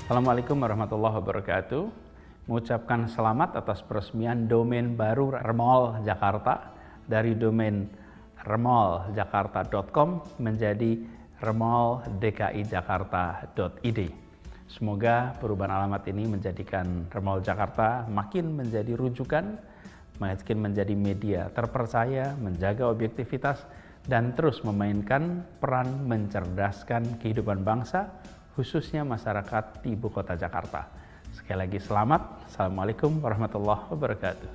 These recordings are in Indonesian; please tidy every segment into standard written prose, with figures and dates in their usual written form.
Assalamualaikum warahmatullahi wabarakatuh. Mengucapkan selamat atas peresmian domain baru Remol Jakarta dari domain remoljakarta.com menjadi remoldkijakarta.id. Semoga perubahan alamat ini menjadikan Remol Jakarta makin menjadi rujukan, makin menjadi media terpercaya, menjaga objektivitas, dan terus memainkan peran mencerdaskan kehidupan bangsa, khususnya masyarakat di Ibu Kota Jakarta. Sekali lagi selamat. Assalamualaikum warahmatullahi wabarakatuh.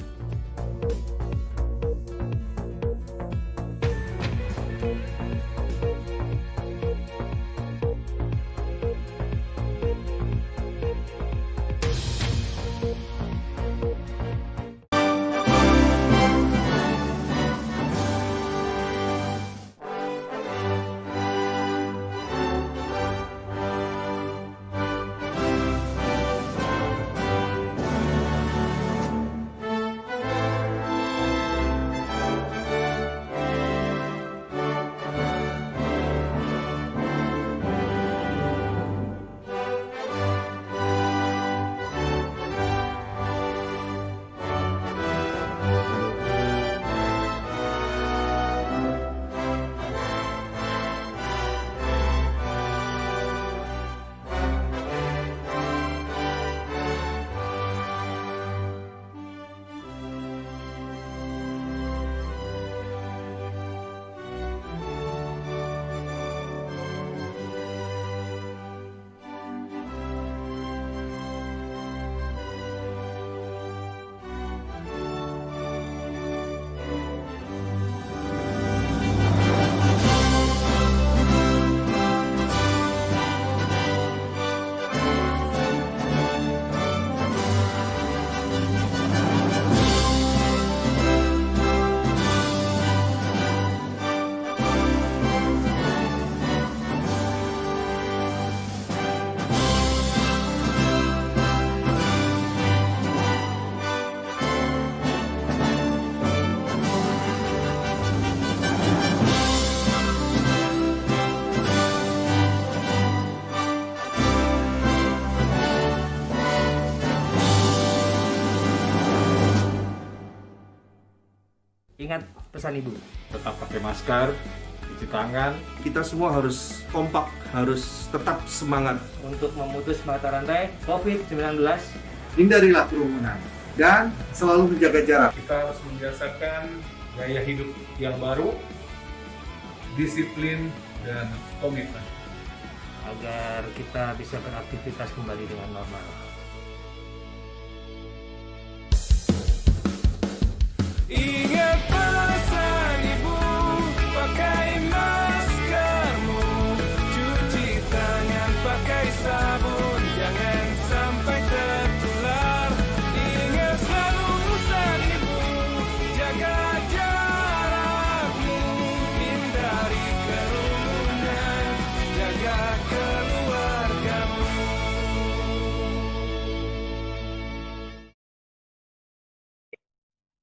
Ingat pesan Ibu. Tetap pakai masker, cuci tangan. Kita semua harus kompak, harus tetap semangat. Untuk memutus mata rantai COVID-19, Hindarilah kerumunan dan selalu menjaga jarak. Kita harus membiasakan gaya hidup yang baru, disiplin, dan komitmen. agar kita bisa beraktivitas kembali dengan normal. Ingat pesan Ibu, pakai maskermu, cuci tangan pakai sabun, jangan sampai tertular. Ingat selalu pesan Ibu, jaga jarakmu, hindari kerumunan, jaga keluargamu.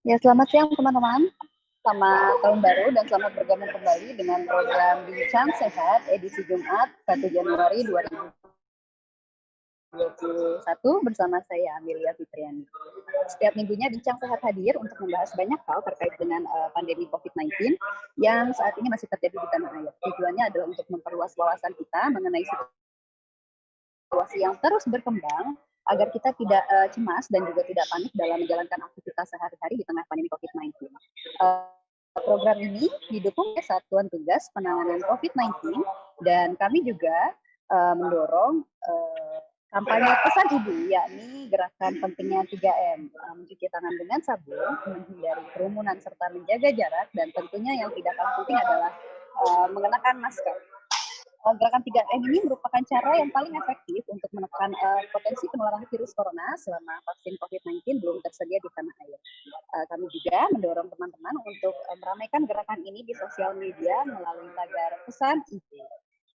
Ya, selamat siang teman-teman. Selamat tahun baru dan selamat bergabung kembali dengan program Bincang Sehat edisi Jumat 1 Januari 2021 bersama saya Amelia Fitriani. Setiap minggunya Bincang Sehat hadir untuk membahas banyak hal terkait dengan pandemi COVID-19 yang saat ini masih terjadi di tanah air. Tujuannya adalah untuk memperluas wawasan kita mengenai situasi yang terus berkembang, agar kita tidak cemas dan juga tidak panik dalam menjalankan aktivitas sehari-hari di tengah pandemi COVID-19. Program ini didukung oleh Satuan Tugas Penanganan COVID-19 dan kami juga mendorong kampanye pesan Ibu, yakni gerakan pentingnya 3M, mencuci tangan dengan sabun, menghindari kerumunan serta menjaga jarak, dan tentunya yang tidak kalah penting adalah mengenakan masker. Gerakan 3M ini merupakan cara yang paling efektif untuk menekan potensi penularan virus corona selama vaksin COVID-19 belum tersedia di tanah air. Kami juga mendorong teman-teman untuk meramaikan gerakan ini di sosial media melalui tagar pesan Ibu.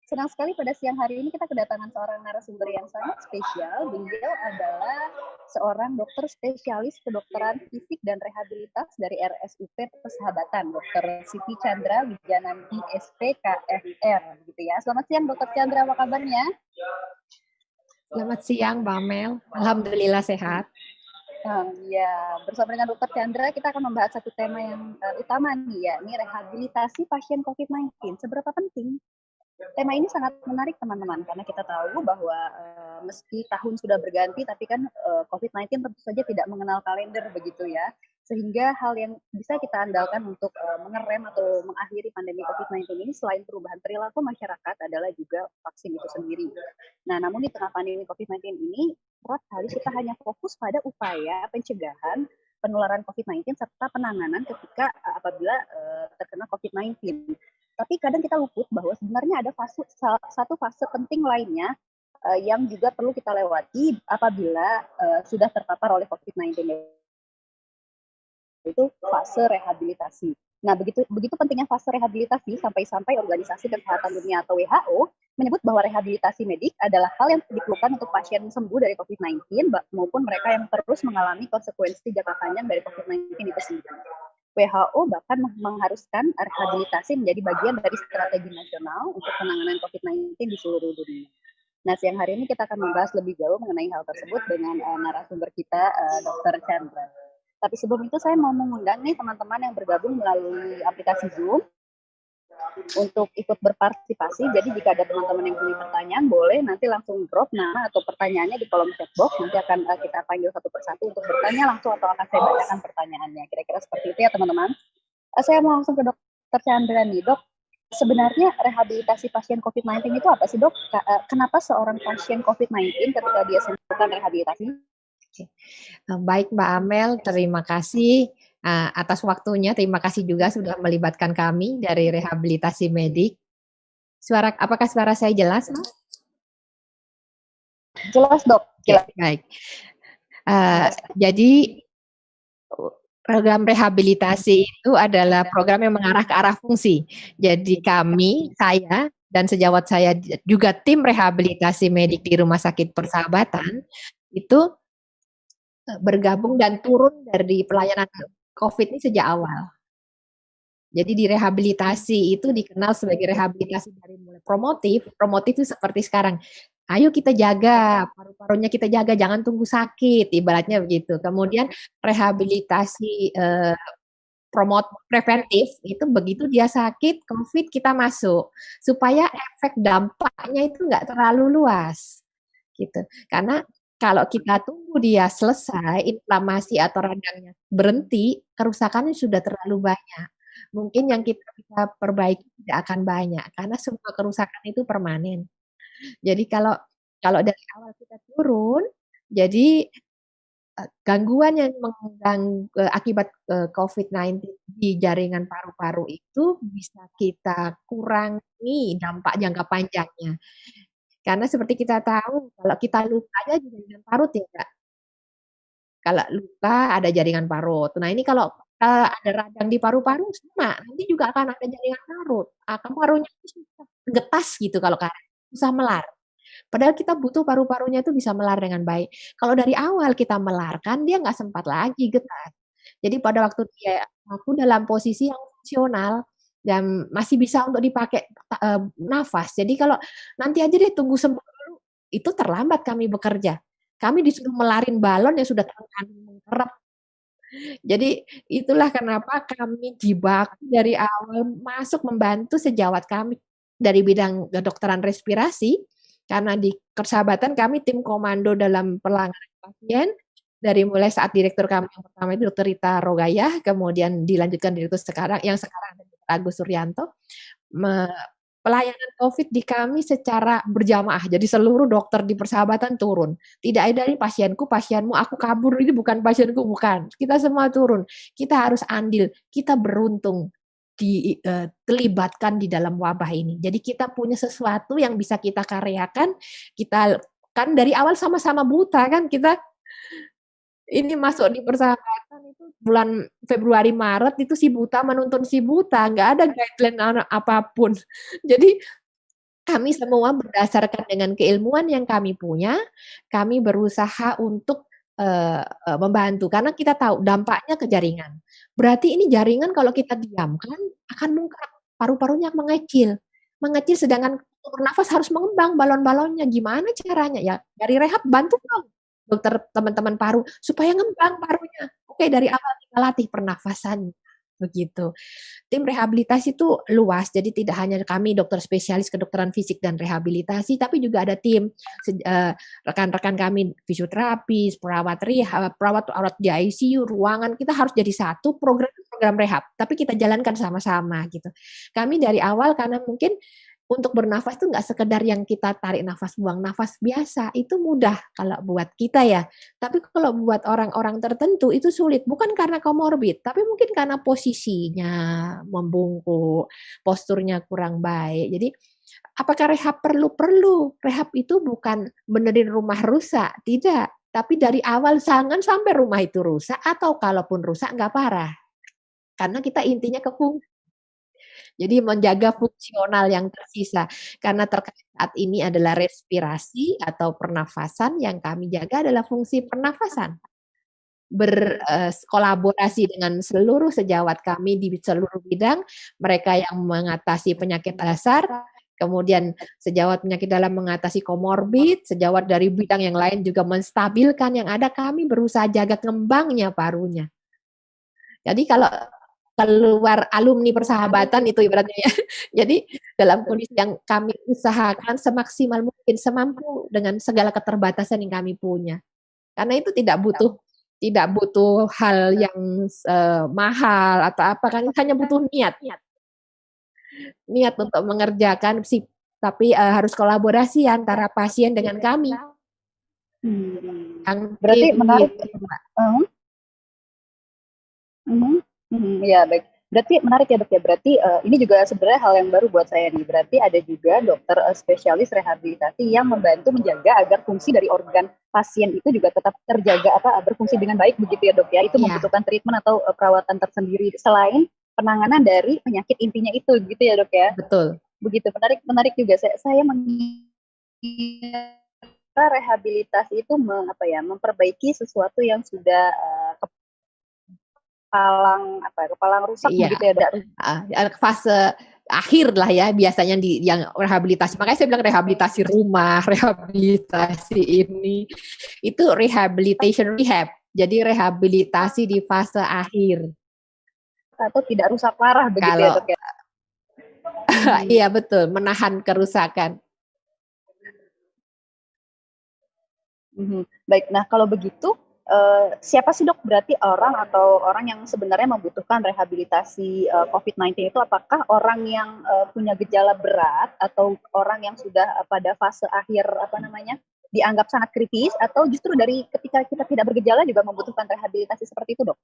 Senang sekali pada siang hari ini kita kedatangan seorang narasumber yang sangat spesial. Beliau adalah seorang dokter spesialis kedokteran fisik dan rehabilitas dari RSUP Persahabatan, Dr. Siti Chandra Wijananti SPKFR, gitu ya. Selamat siang Dr. Chandra, apa kabarnya? Selamat siang, Mbak Amel. Alhamdulillah sehat. Ya, bersama dengan Dr. Chandra kita akan membahas satu tema yang utama nih, yakni rehabilitasi pasien COVID-19. Seberapa penting? Tema ini sangat menarik teman-teman, karena kita tahu bahwa meski tahun sudah berganti, tapi kan COVID-19 tentu saja tidak mengenal kalender begitu ya. Sehingga hal yang bisa kita andalkan untuk mengerem atau mengakhiri pandemi COVID-19 ini selain perubahan perilaku masyarakat adalah juga vaksin itu sendiri. Nah, namun di tengah pandemi COVID-19 ini, kerap kali kita hanya fokus pada upaya pencegahan penularan COVID-19 serta penanganan ketika apabila terkena COVID-19. Tapi kadang kita luput bahwa sebenarnya ada satu fase penting lainnya yang juga perlu kita lewati apabila sudah terpapar oleh COVID-19, yaitu fase rehabilitasi. Nah, begitu pentingnya fase rehabilitasi sampai Organisasi Kesehatan Dunia atau WHO menyebut bahwa rehabilitasi medik adalah hal yang diperlukan untuk pasien sembuh dari COVID-19 maupun mereka yang terus mengalami konsekuensi jangka panjang dari COVID-19 itu sendiri. WHO bahkan mengharuskan rehabilitasi menjadi bagian dari strategi nasional untuk penanganan COVID-19 di seluruh dunia. Nah, siang hari ini kita akan membahas lebih jauh mengenai hal tersebut dengan narasumber kita, Dr. Chandra. Tapi sebelum itu saya mau mengundang nih teman-teman yang bergabung melalui aplikasi Zoom untuk ikut berpartisipasi. Jadi jika ada teman-teman yang punya pertanyaan, boleh nanti langsung drop nama atau pertanyaannya di kolom chat box. Nanti akan kita panggil satu persatu untuk bertanya langsung atau akan saya bacakan pertanyaannya. Kira-kira seperti itu ya teman-teman. Saya mau langsung ke Dr. Chandra nih, Dok. Sebenarnya rehabilitasi pasien COVID-19 itu apa sih, Dok? Kenapa seorang pasien COVID-19 ketika dia melakukan rehabilitasi? Baik Mbak Amel, terima kasih atas waktunya. Terima kasih juga sudah melibatkan kami dari rehabilitasi medik. Apakah suara saya jelas, Mbak? Jelas, Dok. Jelas. Baik. Jadi program rehabilitasi itu adalah program yang mengarah ke arah fungsi. Jadi saya dan sejawat saya juga tim rehabilitasi medik di Rumah Sakit Persahabatan itu bergabung dan turun dari pelayanan COVID ini sejak awal. Jadi di rehabilitasi itu dikenal sebagai rehabilitasi dari mulai promotif itu seperti sekarang. Ayo kita jaga, paru-parunya kita jaga, jangan tunggu sakit, ibaratnya begitu. Kemudian rehabilitasi preventif itu begitu dia sakit, COVID kita masuk. Supaya efek dampaknya itu nggak terlalu luas. Gitu. Karena kalau kita tunggu dia selesai, inflamasi atau radangnya berhenti, kerusakannya sudah terlalu banyak. Mungkin yang kita bisa perbaiki tidak akan banyak, karena semua kerusakan itu permanen. Jadi kalau dari awal kita turun, jadi gangguan yang akibat COVID-19 di jaringan paru-paru itu bisa kita kurangi dampak jangka panjangnya. Karena seperti kita tahu, kalau kita luka aja jaringan parut ya, Kak. Kalau luka ada jaringan parut. Nah, ini kalau ada radang di paru-paru sama, nanti juga akan ada jaringan parut. Parunya itu susah getas gitu kalau karet, susah melar. Padahal kita butuh paru-parunya itu bisa melar dengan baik. Kalau dari awal kita melarkan, dia nggak sempat lagi getas. Jadi pada waktu aku dalam posisi yang fungsional, dan masih bisa untuk dipakai nafas. Jadi kalau nanti aja deh tunggu sembuh dulu, itu terlambat kami bekerja. Kami disuruh melarin balon yang sudah terkandung mengkerep. Jadi itulah kenapa kami dibaku dari awal masuk membantu sejawat kami dari bidang kedokteran respirasi, karena di Persahabatan kami tim komando dalam penanganan pasien, dari mulai saat direktur kami yang pertama itu Dr. Rita Rogayah, kemudian dilanjutkan direktur yang sekarang Agus Suryanto. Pelayanan COVID di kami secara berjamaah, jadi seluruh dokter di Persahabatan turun. Tidak ada dari pasienmu, aku kabur, ini bukan pasienku, bukan. Kita semua turun. Kita harus andil, kita beruntung terlibatkan di dalam wabah ini. Jadi kita punya sesuatu yang bisa kita karyakan. Kita kan dari awal sama-sama buta kan, kita ini masuk di Persahabatan itu bulan Februari Maret itu si buta menuntun si buta, nggak ada guideline apapun. Jadi kami semua berdasarkan dengan keilmuan yang kami punya, kami berusaha untuk membantu karena kita tahu dampaknya ke jaringan. Berarti ini jaringan kalau kita diamkan akan mengkerap, paru-parunya mengecil sedangkan bernafas harus mengembang balon-balonnya. Gimana caranya? Ya dari rehab bantu dong dokter teman-teman paru supaya ngembang parunya. Oke, dari awal kita latih pernafasan begitu. Tim rehabilitasi itu luas, jadi tidak hanya kami dokter spesialis kedokteran fisik dan rehabilitasi, tapi juga ada tim rekan-rekan kami fisioterapis, perawat rehab, perawat di ICU, ruangan. Kita harus jadi satu program rehab, tapi kita jalankan sama-sama gitu. Kami dari awal karena mungkin untuk bernafas itu nggak sekedar yang kita tarik nafas buang nafas biasa, itu mudah kalau buat kita ya. Tapi kalau buat orang-orang tertentu itu sulit, bukan karena komorbid, tapi mungkin karena posisinya membungkuk, posturnya kurang baik. Jadi apakah rehab perlu? Rehab itu bukan benerin rumah rusak, tidak. Tapi dari awal jangan sampai rumah itu rusak, atau kalaupun rusak nggak parah. Karena kita intinya ke fungsi. Jadi menjaga fungsional yang tersisa. Karena terkait saat ini adalah respirasi atau pernafasan, yang kami jaga adalah fungsi pernafasan. Berkolaborasi dengan seluruh sejawat kami di seluruh bidang, mereka yang mengatasi penyakit dasar, kemudian sejawat penyakit dalam mengatasi komorbid, sejawat dari bidang yang lain juga menstabilkan yang ada, kami berusaha jaga kembangnya parunya. Jadi kalau keluar alumni persahabatan itu ibaratnya ya. Jadi dalam kondisi yang kami usahakan semaksimal mungkin, semampu dengan segala keterbatasan yang kami punya. Karena itu tidak butuh hal yang mahal atau apa, kan hanya butuh niat untuk mengerjakan sih. Tapi harus kolaborasi antara pasien dengan kami. Berarti menarik. Ya baik. Berarti menarik ya dok ya. Berarti ini juga sebenarnya hal yang baru buat saya nih. Berarti ada juga dokter spesialis rehabilitasi yang membantu menjaga agar fungsi dari organ pasien itu juga tetap terjaga berfungsi dengan baik begitu ya dok ya. Itu membutuhkan treatment atau perawatan tersendiri selain penanganan dari penyakit intinya itu gitu ya dok ya. Betul. Begitu menarik juga. Saya mengira rehabilitasi itu memperbaiki sesuatu yang sudah kepalang rusak begitu ya dok. Fase akhir lah ya biasanya di yang rehabilitasi. Makanya saya bilang rehabilitasi rumah, rehabilitasi ini itu rehabilitation rehab. Jadi rehabilitasi di fase akhir. Atau tidak rusak parah begitu ya dok ya. Iya betul, menahan kerusakan. Baik, nah kalau begitu siapa sih dok berarti orang yang sebenarnya membutuhkan rehabilitasi COVID-19 itu? Apakah orang yang punya gejala berat atau orang yang sudah pada fase akhir dianggap sangat kritis, atau justru dari ketika kita tidak bergejala juga membutuhkan rehabilitasi seperti itu dok?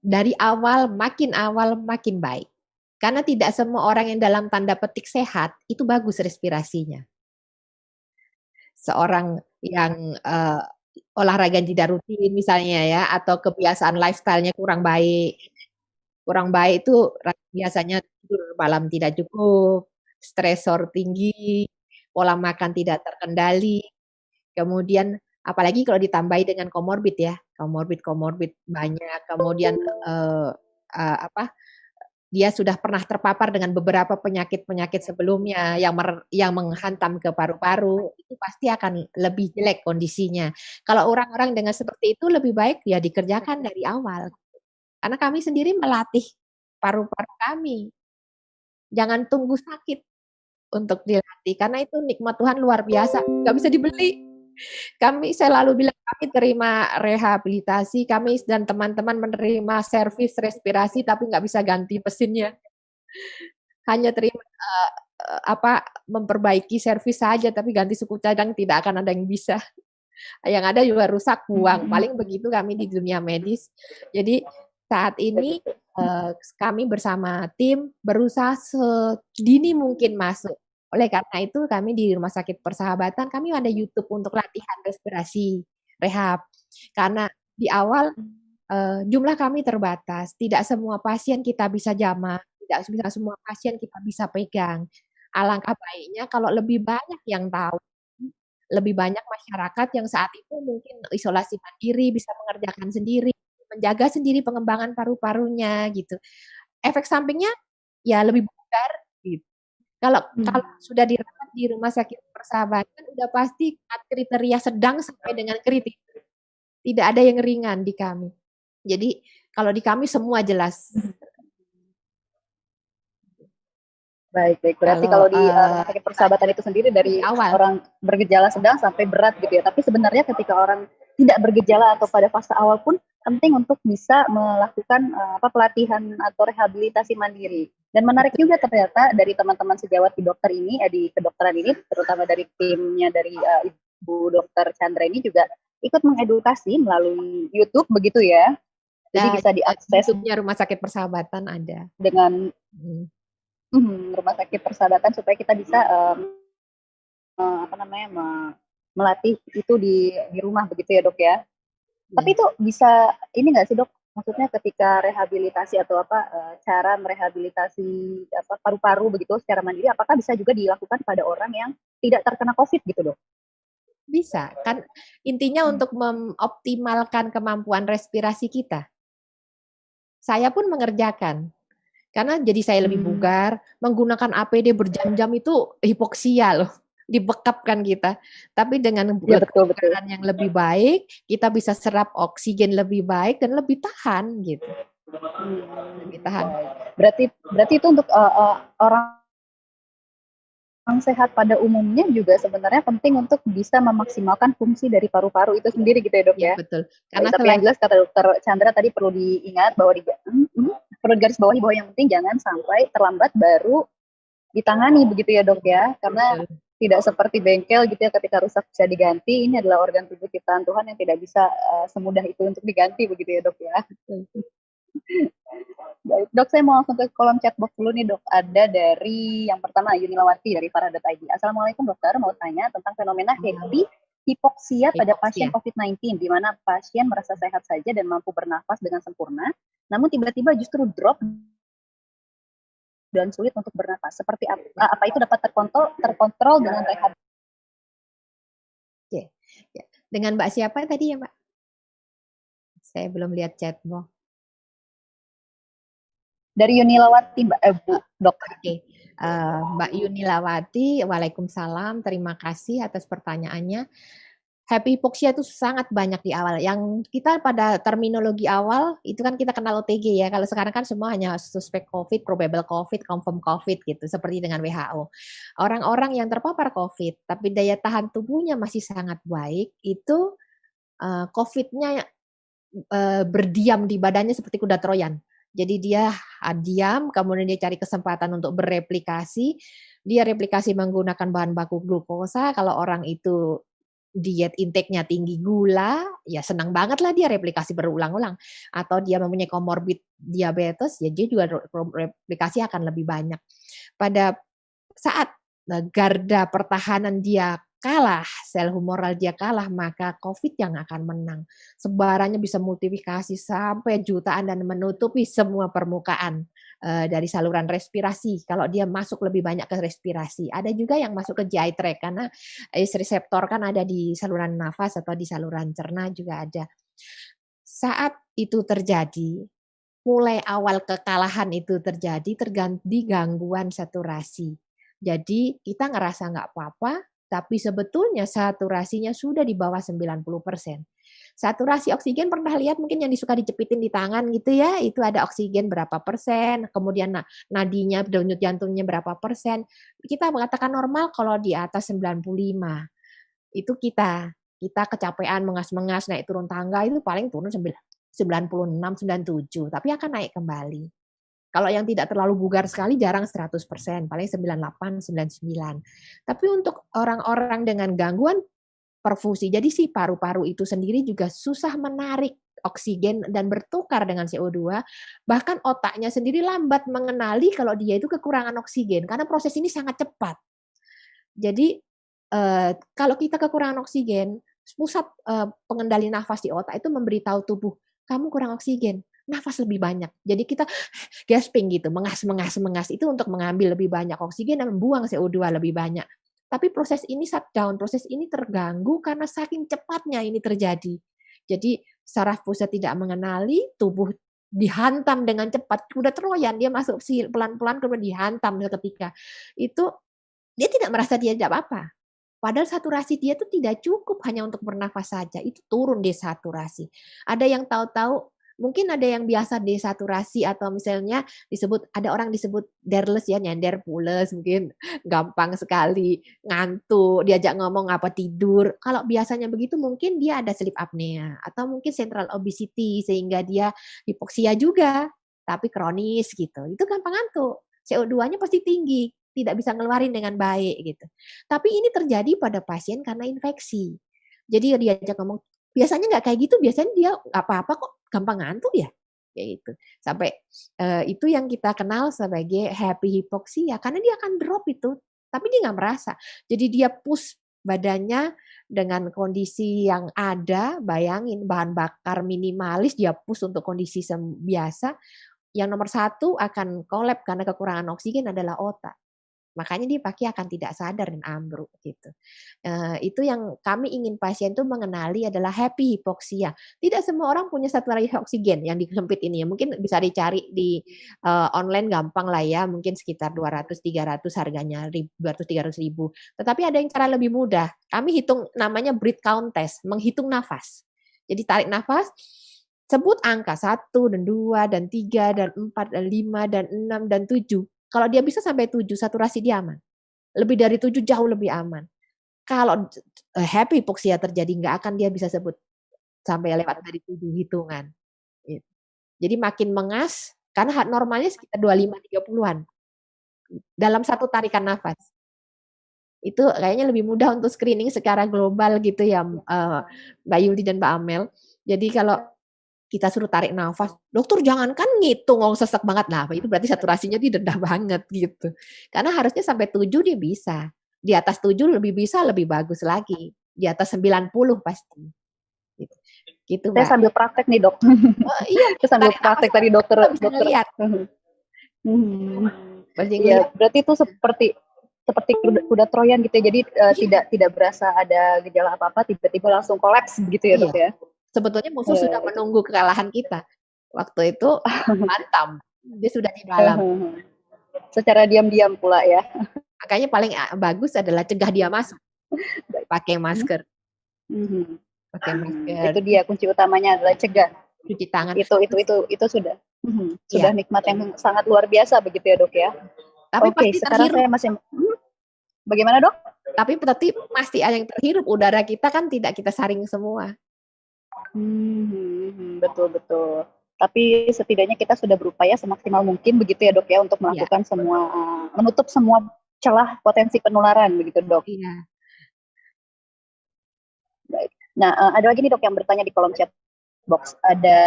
Dari awal makin baik. Karena tidak semua orang yang dalam tanda petik sehat itu bagus respirasinya. Seorang yang olahraga tidak rutin misalnya ya, atau kebiasaan lifestyle-nya kurang baik itu biasanya tidur malam tidak cukup, stresor tinggi, pola makan tidak terkendali, kemudian apalagi kalau ditambahi dengan komorbid ya, komorbid banyak, kemudian dia sudah pernah terpapar dengan beberapa penyakit sebelumnya yang menghantam ke paru-paru, itu pasti akan lebih jelek kondisinya. Kalau orang-orang dengan seperti itu lebih baik ya dikerjakan dari awal. Karena kami sendiri melatih paru-paru kami. Jangan tunggu sakit untuk dilatih, karena itu nikmat Tuhan luar biasa, nggak bisa dibeli. Saya selalu bilang kami terima rehabilitasi, kami dan teman-teman menerima servis respirasi, tapi nggak bisa ganti mesinnya. Hanya terima memperbaiki servis saja, tapi ganti suku cadang tidak akan ada yang bisa. Yang ada juga rusak, buang. Paling begitu kami di dunia medis. Jadi saat ini kami bersama tim berusaha sedini mungkin masuk. Oleh karena itu kami di Rumah Sakit Persahabatan kami ada YouTube untuk latihan respirasi rehab. Karena di awal jumlah kami terbatas, tidak semua pasien kita bisa jamah, tidak semua pasien kita bisa pegang. Alangkah baiknya kalau lebih banyak yang tahu, lebih banyak masyarakat yang saat itu mungkin isolasi mandiri bisa mengerjakan sendiri, menjaga sendiri pengembangan paru-parunya gitu. Efek sampingnya ya lebih bugar gitu. Kalau Hmm. kalau sudah dirawat di rumah sakit persahabatan udah pasti kriteria sedang sampai dengan kritis. Tidak ada yang ringan di kami. Jadi kalau di kami semua jelas. Baik. Berarti kalau di rumah sakit persahabatan itu sendiri dari awal. orang bergejala sedang sampai berat gitu ya. Tapi sebenarnya ketika orang tidak bergejala atau pada fase awal pun penting untuk bisa melakukan pelatihan atau rehabilitasi mandiri. Dan menarik juga ternyata dari teman-teman sejawat di dokter ini, di kedokteran ini, terutama dari timnya dari Ibu Dokter Chandra ini juga ikut mengedukasi melalui YouTube begitu ya. Jadi Nah, bisa diakses YouTube-nya Rumah Sakit Persahabatan ada. dengan Rumah Sakit Persahabatan supaya kita bisa melatih itu di rumah begitu ya dok ya. Tapi itu bisa ini nggak sih dok? Maksudnya ketika rehabilitasi atau cara merehabilitasi paru-paru begitu secara mandiri, apakah bisa juga dilakukan pada orang yang tidak terkena COVID gitu dok? Bisa, kan intinya untuk mengoptimalkan kemampuan respirasi kita. Saya pun mengerjakan. Karena jadi saya lebih bugar, menggunakan APD berjam-jam itu hipoksia loh, dibekapkan kita. Tapi dengan kebugaran yang lebih baik, kita bisa serap oksigen lebih baik dan lebih tahan gitu. Lebih tahan. Berarti itu untuk orang sehat pada umumnya juga sebenarnya penting untuk bisa memaksimalkan fungsi dari paru-paru itu sendiri gitu ya dok ya. Betul. Karena tapi yang jelas kata dokter Chandra tadi perlu diingat bahwa perlu garis bawahi bahwa yang penting jangan sampai terlambat baru ditangani begitu ya dok ya. Karena tidak seperti bengkel gitu ya, ketika rusak bisa diganti. Ini adalah organ tubuh ciptaan Tuhan yang tidak bisa semudah itu untuk diganti begitu ya dok ya. Baik, dok, saya mau langsung ke kolom chat box dulu nih dok. Ada dari yang pertama Yunilawati dari Farah.id. Assalamualaikum dokter, mau tanya tentang fenomena hipoksia pada pasien COVID-19, di mana pasien merasa sehat saja dan mampu bernafas dengan sempurna, namun tiba-tiba justru drop dan sulit untuk bernafas. Seperti apa itu dapat terkontrol dengan rehabilitasi? Oke. Ya. Dengan Mbak siapa tadi ya Mbak? Saya belum lihat chat box. Dari Yunilawati, Bu Dok. Oke. Mbak Yunilawati, waalaikumsalam. Terima kasih atas pertanyaannya. Hypoksia itu sangat banyak di awal. Yang kita pada terminologi awal, itu kan kita kenal OTG ya. Kalau sekarang kan semua hanya suspek COVID, probable COVID, confirm COVID gitu. Seperti dengan WHO. Orang-orang yang terpapar COVID, tapi daya tahan tubuhnya masih sangat baik, itu COVID-nya berdiam di badannya seperti kuda Troyan. Jadi dia diam, kemudian dia cari kesempatan untuk bereplikasi. Dia replikasi menggunakan bahan baku glukosa. Kalau orang itu diet intake-nya tinggi gula, ya senang banget lah dia replikasi berulang-ulang. Atau dia mempunyai komorbid diabetes, ya dia juga replikasi akan lebih banyak. Pada saat garda pertahanan dia kalah, sel humoral dia kalah, maka COVID yang akan menang. Sebarannya bisa multiplikasi sampai jutaan dan menutupi semua permukaan dari saluran respirasi. Kalau dia masuk lebih banyak ke respirasi. Ada juga yang masuk ke GI tract, karena reseptor kan ada di saluran nafas atau di saluran cerna juga ada. Saat itu terjadi, mulai awal kekalahan itu terjadi, terganti gangguan saturasi. Jadi kita ngerasa nggak apa-apa, tapi sebetulnya saturasinya sudah di bawah 90%. Saturasi oksigen pernah lihat mungkin yang disuka dicepitin di tangan gitu ya, itu ada oksigen berapa persen, kemudian nadinya, denyut jantungnya berapa persen. Kita mengatakan normal kalau di atas 95. Itu kita kecapean, mengas-mengas, naik turun tangga, itu paling turun 96, 97, tapi akan naik kembali. Kalau yang tidak terlalu bugar sekali jarang 100%, paling 98, 99. Tapi untuk orang-orang dengan gangguan perfusi, jadi si paru-paru itu sendiri juga susah menarik oksigen dan bertukar dengan CO2, bahkan otaknya sendiri lambat mengenali kalau dia itu kekurangan oksigen, karena proses ini sangat cepat. Jadi kalau kita kekurangan oksigen, pusat pengendali nafas di otak itu memberitahu tubuh, kamu kurang oksigen, nafas lebih banyak. Jadi kita gasping gitu, mengas itu untuk mengambil lebih banyak oksigen dan membuang CO2 lebih banyak. Tapi proses ini shutdown, proses ini terganggu karena saking cepatnya ini terjadi. Jadi saraf pusat tidak mengenali, tubuh dihantam dengan cepat, kuda Troyan dia masuk pelan-pelan kemudian dihantam seketika. Itu dia tidak merasa dia tidak apa-apa. Padahal saturasi dia tuh tidak cukup hanya untuk bernafas saja, itu turun desaturasi. Ada yang tahu-tahu mungkin ada yang biasa desaturasi atau misalnya ada orang disebut derles ya, nyender pules mungkin gampang sekali ngantuk, diajak ngomong apa tidur. Kalau biasanya begitu mungkin dia ada sleep apnea atau mungkin central obesity sehingga dia hipoksia juga, tapi kronis gitu. Itu gampang ngantuk. CO2-nya pasti tinggi, tidak bisa ngeluarin dengan baik gitu. Tapi ini terjadi pada pasien karena infeksi. Jadi diajak ngomong, biasanya nggak kayak gitu, biasanya dia nggak apa-apa kok, gampang ngantuk ya, kayak gitu. Sampai itu yang kita kenal sebagai happy hypoxia, karena dia akan drop itu, tapi dia nggak merasa. Jadi dia push badannya dengan kondisi yang ada, bayangin bahan bakar minimalis dia push untuk kondisi biasa. Yang nomor 1 akan kolap karena kekurangan oksigen adalah otak. Makanya dia pasti akan tidak sadar dan ambruk gitu. Itu yang kami ingin pasien itu mengenali adalah happy hypoxia. Tidak semua orang punya saturasi oksigen yang disempit ini ya. Mungkin bisa dicari di online gampang lah ya. Mungkin sekitar 200-300 harganya, 200-300 ribu. Tetapi ada yang cara lebih mudah. Kami hitung namanya breath count test, menghitung nafas. Jadi tarik nafas, sebut angka 1 dan 2 dan 3 dan 4 dan 5 dan 6 dan 7. Kalau dia bisa sampai 7, saturasi dia aman. Lebih dari 7 jauh lebih aman. Kalau happy hypoxia terjadi, nggak akan dia bisa sebut sampai lewat dari 7 hitungan. Jadi makin mengas, karena normalnya sekitar 25-30-an. Dalam satu tarikan nafas. Itu kayaknya lebih mudah untuk screening secara global gitu ya, Mbak Yuli dan Mbak Amel. Jadi kalau kita suruh tarik nafas, dokter jangankan ngitung sesek banget lah, itu berarti saturasinya dia rendah banget gitu. Karena harusnya sampai 7 dia bisa. Di atas 7 lebih bisa, lebih bagus lagi. Di atas 90 pasti. Gitu, Saya Mbak. sambil praktek nih, Dok. Iya, Saya sambil praktek tadi dokter. lihat. Iya, berarti itu seperti kuda Troyan gitu ya. Jadi tidak berasa ada gejala apa-apa, tiba-tiba langsung kolaps begitu ya, Dok ya. Sebetulnya musuh sudah menunggu kekalahan kita. Waktu itu hantam, dia sudah di dalam. Secara diam-diam pula ya. Makanya paling bagus adalah cegah dia masuk. Pakai masker. Pakai masker. Itu dia kunci utamanya adalah cegah. Cuci tangan. Itu sudah. Sudah nikmat yang sangat luar biasa begitu ya, Dok ya. Tapi Oke, pasti sekarang terhirup. saya masih bagaimana, Dok? Tapi pasti ada yang terhirup. Udara kita kan tidak kita saring semua. Betul. Tapi setidaknya kita sudah berupaya semaksimal mungkin begitu ya, Dok ya, untuk melakukan semua menutup semua celah potensi penularan begitu, Dok. Iya. Baik. Nah, ada lagi nih, Dok, yang bertanya di kolom chat box. Ada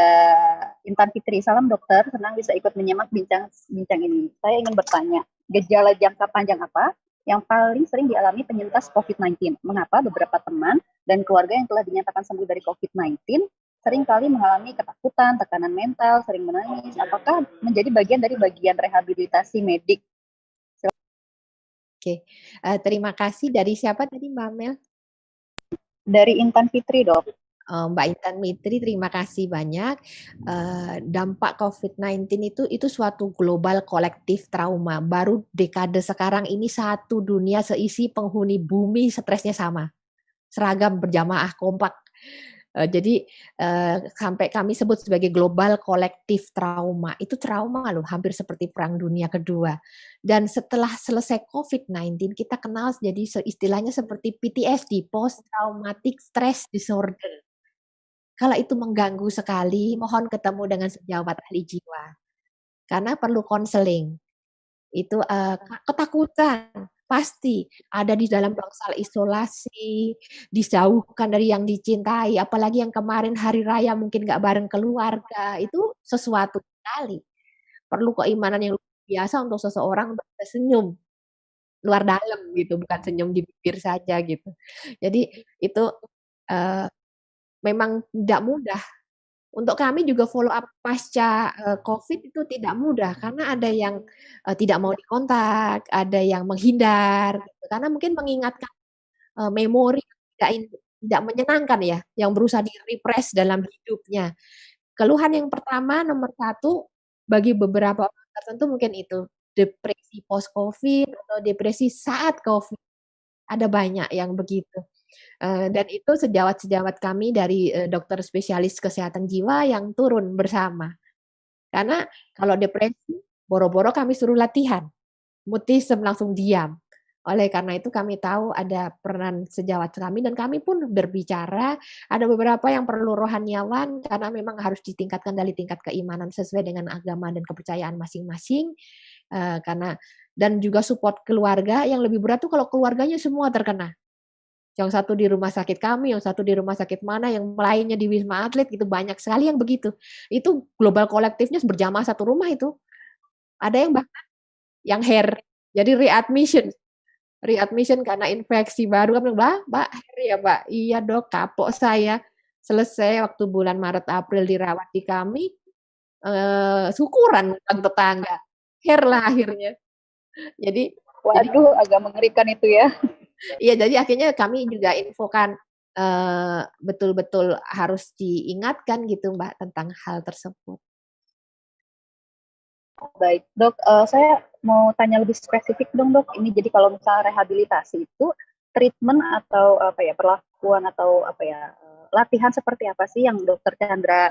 Intan Fitri, salam dokter, senang bisa ikut menyimak bincang ini. Saya ingin bertanya, gejala jangka panjang apa yang paling sering dialami penyintas COVID-19? Mengapa beberapa teman dan keluarga yang telah dinyatakan sembuh dari COVID-19 seringkali mengalami ketakutan, tekanan mental, sering menangis? Apakah menjadi bagian dari rehabilitasi medik? Oke, terima kasih. Dari siapa tadi, Mbak Mel? Dari Intan Fitri, Dok. Mbak Intan Fitri, terima kasih banyak. Dampak COVID-19 itu suatu global kolektif trauma. Baru dekade sekarang ini satu dunia seisi penghuni bumi stresnya sama. Seragam berjamaah kompak. Jadi sampai kami sebut sebagai global kolektif trauma. Itu trauma loh, hampir seperti Perang Dunia Kedua. Dan setelah selesai COVID-19, kita kenal jadi istilahnya seperti PTSD, Post Traumatic Stress Disorder. Kalau itu mengganggu sekali, mohon ketemu dengan sejawat ahli jiwa. Karena perlu konseling. Itu ketakutan, pasti ada di dalam bangsal isolasi, dijauhkan dari yang dicintai, apalagi yang kemarin hari raya mungkin nggak bareng keluarga, itu sesuatu sekali. Perlu keimanan yang luar biasa untuk seseorang bisa senyum luar dalam gitu, bukan senyum di bibir saja gitu. Jadi itu memang tidak mudah. Untuk kami juga follow up pasca COVID itu tidak mudah karena ada yang tidak mau dikontak, ada yang menghindar, gitu. Karena mungkin mengingatkan memori tidak menyenangkan ya, yang berusaha di-repress dalam hidupnya. Keluhan yang pertama nomor satu bagi beberapa orang tertentu mungkin itu depresi post COVID atau depresi saat COVID. Ada banyak yang begitu. Dan itu sejawat-sejawat kami dari dokter spesialis kesehatan jiwa yang turun bersama. Karena kalau depresi, boro-boro kami suruh latihan. Mutisem langsung diam. Oleh karena itu kami tahu ada peran sejawat kami dan kami pun berbicara. Ada beberapa yang perlu rohaniawan karena memang harus ditingkatkan dari tingkat keimanan sesuai dengan agama dan kepercayaan masing-masing. Karena dan juga support keluarga. Yang lebih berat tuh kalau keluarganya semua terkena. Yang satu di rumah sakit kami, yang satu di rumah sakit mana, yang lainnya di Wisma Atlet, gitu banyak sekali yang begitu. Itu global kolektifnya berjamaah satu rumah itu. Ada yang bahkan yang hair, jadi readmission karena infeksi baru. Kan Mbak, hair ya Mbak? Iya dok, kapok saya. Selesai waktu bulan Maret April dirawat di kami, syukuran tetangga. Hair lah akhirnya. Jadi Waduh, agak mengerikan itu ya. iya, jadi akhirnya kami juga infokan betul-betul harus diingatkan gitu Mbak tentang hal tersebut. Baik, Dok, saya mau tanya lebih spesifik dong, Dok. Ini jadi kalau misalnya rehabilitasi itu treatment atau perlakuan atau latihan seperti apa sih yang Dokter Chandra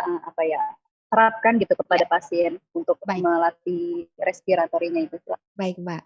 terapkan gitu kepada pasien untuk melatih respiratorinya itu? Baik, Mbak.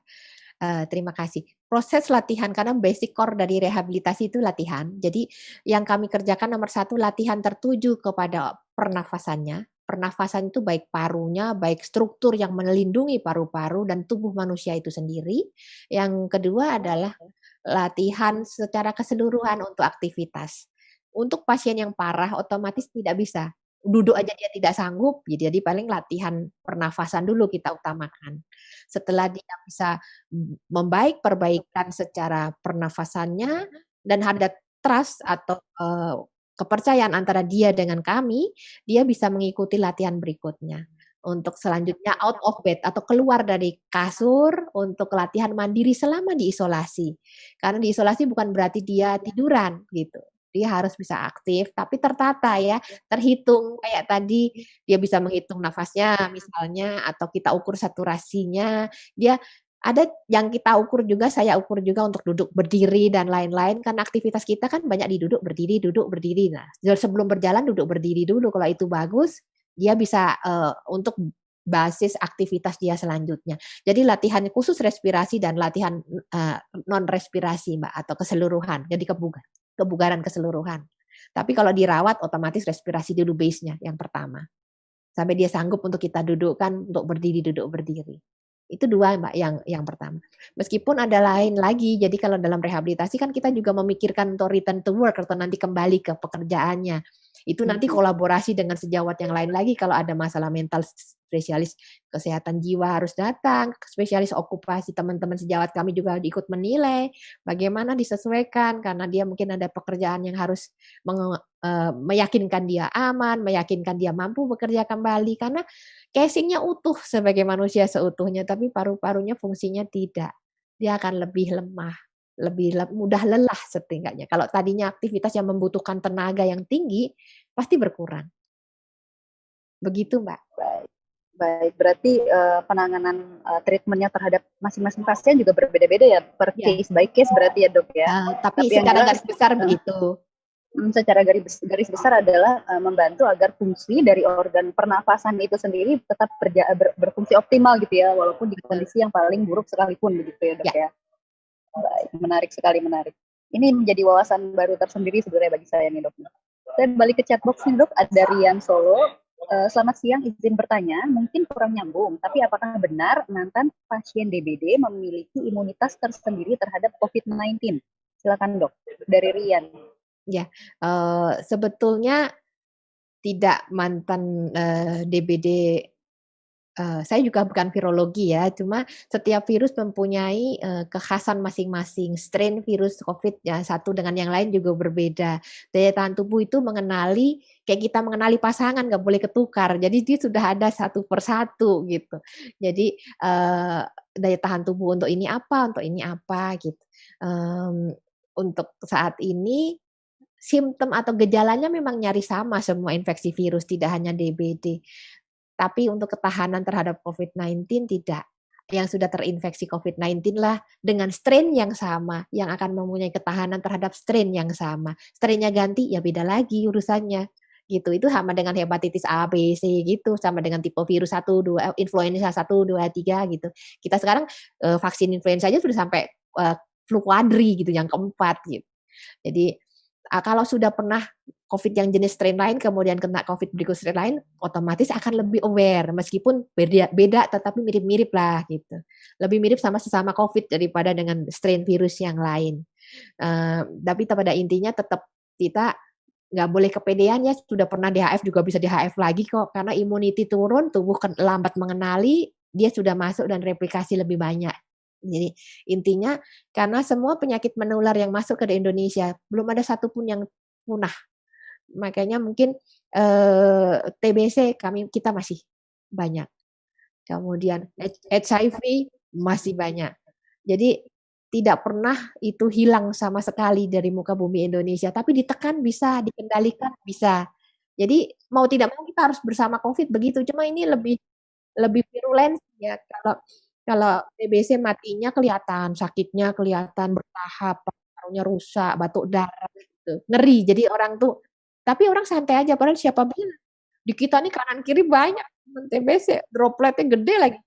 Terima kasih. Proses latihan, karena basic core dari rehabilitasi itu latihan. Jadi yang kami kerjakan nomor satu, latihan tertuju kepada pernafasannya. Pernafasan itu baik parunya, baik struktur yang melindungi paru-paru dan tubuh manusia itu sendiri. Yang kedua adalah latihan secara keseluruhan untuk aktivitas. Untuk pasien yang parah otomatis tidak bisa. Duduk aja dia tidak sanggup, jadi paling latihan pernafasan dulu kita utamakan. Setelah dia bisa perbaikan secara pernafasannya dan ada trust atau kepercayaan antara dia dengan kami, dia bisa mengikuti latihan berikutnya. Untuk selanjutnya out of bed atau keluar dari kasur untuk latihan mandiri selama diisolasi. Karena diisolasi bukan berarti dia tiduran gitu. Dia harus bisa aktif, tapi tertata ya, terhitung kayak tadi dia bisa menghitung nafasnya misalnya, atau kita ukur saturasinya. Dia ada yang kita ukur juga, saya ukur juga untuk duduk berdiri dan lain-lain. Karena aktivitas kita kan banyak duduk berdiri. Nah, sebelum berjalan duduk berdiri dulu. Kalau itu bagus, dia bisa untuk basis aktivitas dia selanjutnya. Jadi latihan khusus respirasi dan latihan non respirasi Mbak, atau keseluruhan. Jadi kebugaran keseluruhan. Tapi kalau dirawat otomatis respirasi dulu base-nya yang pertama. Sampai dia sanggup untuk kita dudukkan untuk duduk berdiri. Itu dua Mbak yang pertama. Meskipun ada lain lagi, jadi kalau dalam rehabilitasi kan kita juga memikirkan untuk return to work atau nanti kembali ke pekerjaannya. Itu nanti kolaborasi dengan sejawat yang lain lagi. Kalau ada masalah mental, spesialis kesehatan jiwa harus datang, spesialis okupasi, teman-teman sejawat kami juga ikut menilai bagaimana disesuaikan, karena dia mungkin ada pekerjaan yang harus meyakinkan dia aman, meyakinkan dia mampu bekerja kembali, karena casingnya utuh sebagai manusia seutuhnya, tapi paru-parunya fungsinya tidak. Dia akan lebih lemah, lebih mudah lelah setidaknya. Kalau tadinya aktivitas yang membutuhkan tenaga yang tinggi, pasti berkurang. Begitu, Mbak. Baik, berarti penanganan treatmentnya terhadap masing-masing pasien juga berbeda-beda ya, per case by case berarti ya dok ya. Tapi secara garis besar begitu. Secara garis besar adalah membantu agar fungsi dari organ pernafasan itu sendiri tetap berfungsi optimal gitu ya, walaupun di kondisi yang paling buruk sekalipun begitu ya dok ya. Baik, menarik sekali, menarik. Ini menjadi wawasan baru tersendiri sebenarnya bagi saya nih dok. Saya balik ke chatbox nih dok, ada Rian Solo. Selamat siang, izin bertanya, mungkin kurang nyambung, tapi apakah benar mantan pasien DBD memiliki imunitas tersendiri terhadap COVID-19? Silakan dok, dari Rian. Ya, sebetulnya tidak mantan DBD. Saya juga bukan virologi ya, cuma setiap virus mempunyai kekhasan masing-masing. Strain virus COVID ya satu dengan yang lain juga berbeda. Daya tahan tubuh itu mengenali, kayak kita mengenali pasangan, nggak boleh ketukar. Jadi dia sudah ada satu persatu gitu. Jadi daya tahan tubuh untuk ini apa gitu. Untuk saat ini simptom atau gejalanya memang nyaris sama semua infeksi virus, tidak hanya DBD. Tapi untuk ketahanan terhadap COVID-19 tidak. Yang sudah terinfeksi COVID-19 lah dengan strain yang sama, yang akan mempunyai ketahanan terhadap strain yang sama. Strainnya ganti, ya beda lagi urusannya. Gitu. Itu sama dengan hepatitis A, B, C gitu, sama dengan tipe virus 1, 2, influenza 1, 2, 3 gitu. Kita sekarang vaksin influenza aja sudah sampai flu quadri gitu, yang keempat gitu. Jadi kalau sudah pernah COVID yang jenis strain lain, kemudian kena COVID berikut strain lain, otomatis akan lebih aware, meskipun beda tetapi mirip-mirip lah gitu. Lebih mirip sama sesama COVID daripada dengan strain virus yang lain. Tapi pada intinya tetap kita nggak boleh kepedean ya, sudah pernah DHF juga bisa DHF lagi kok, karena immunity turun, tubuh lambat mengenali, dia sudah masuk dan replikasi lebih banyak. Jadi intinya karena semua penyakit menular yang masuk ke Indonesia belum ada satupun yang punah. Makanya mungkin TBC kita masih banyak. Kemudian HIV masih banyak. Jadi tidak pernah itu hilang sama sekali dari muka bumi Indonesia, tapi ditekan bisa, dikendalikan bisa. Jadi mau tidak mau kita harus bersama COVID begitu. Cuma ini lebih virulen ya. Kalau TBC matinya kelihatan, sakitnya kelihatan bertahap, paru-parunya rusak, batuk darah gitu. Ngeri. Jadi orang tuh, tapi orang santai aja, padahal siapa bilang di kita nih kanan kiri banyak TBC, dropletnya gede lagi.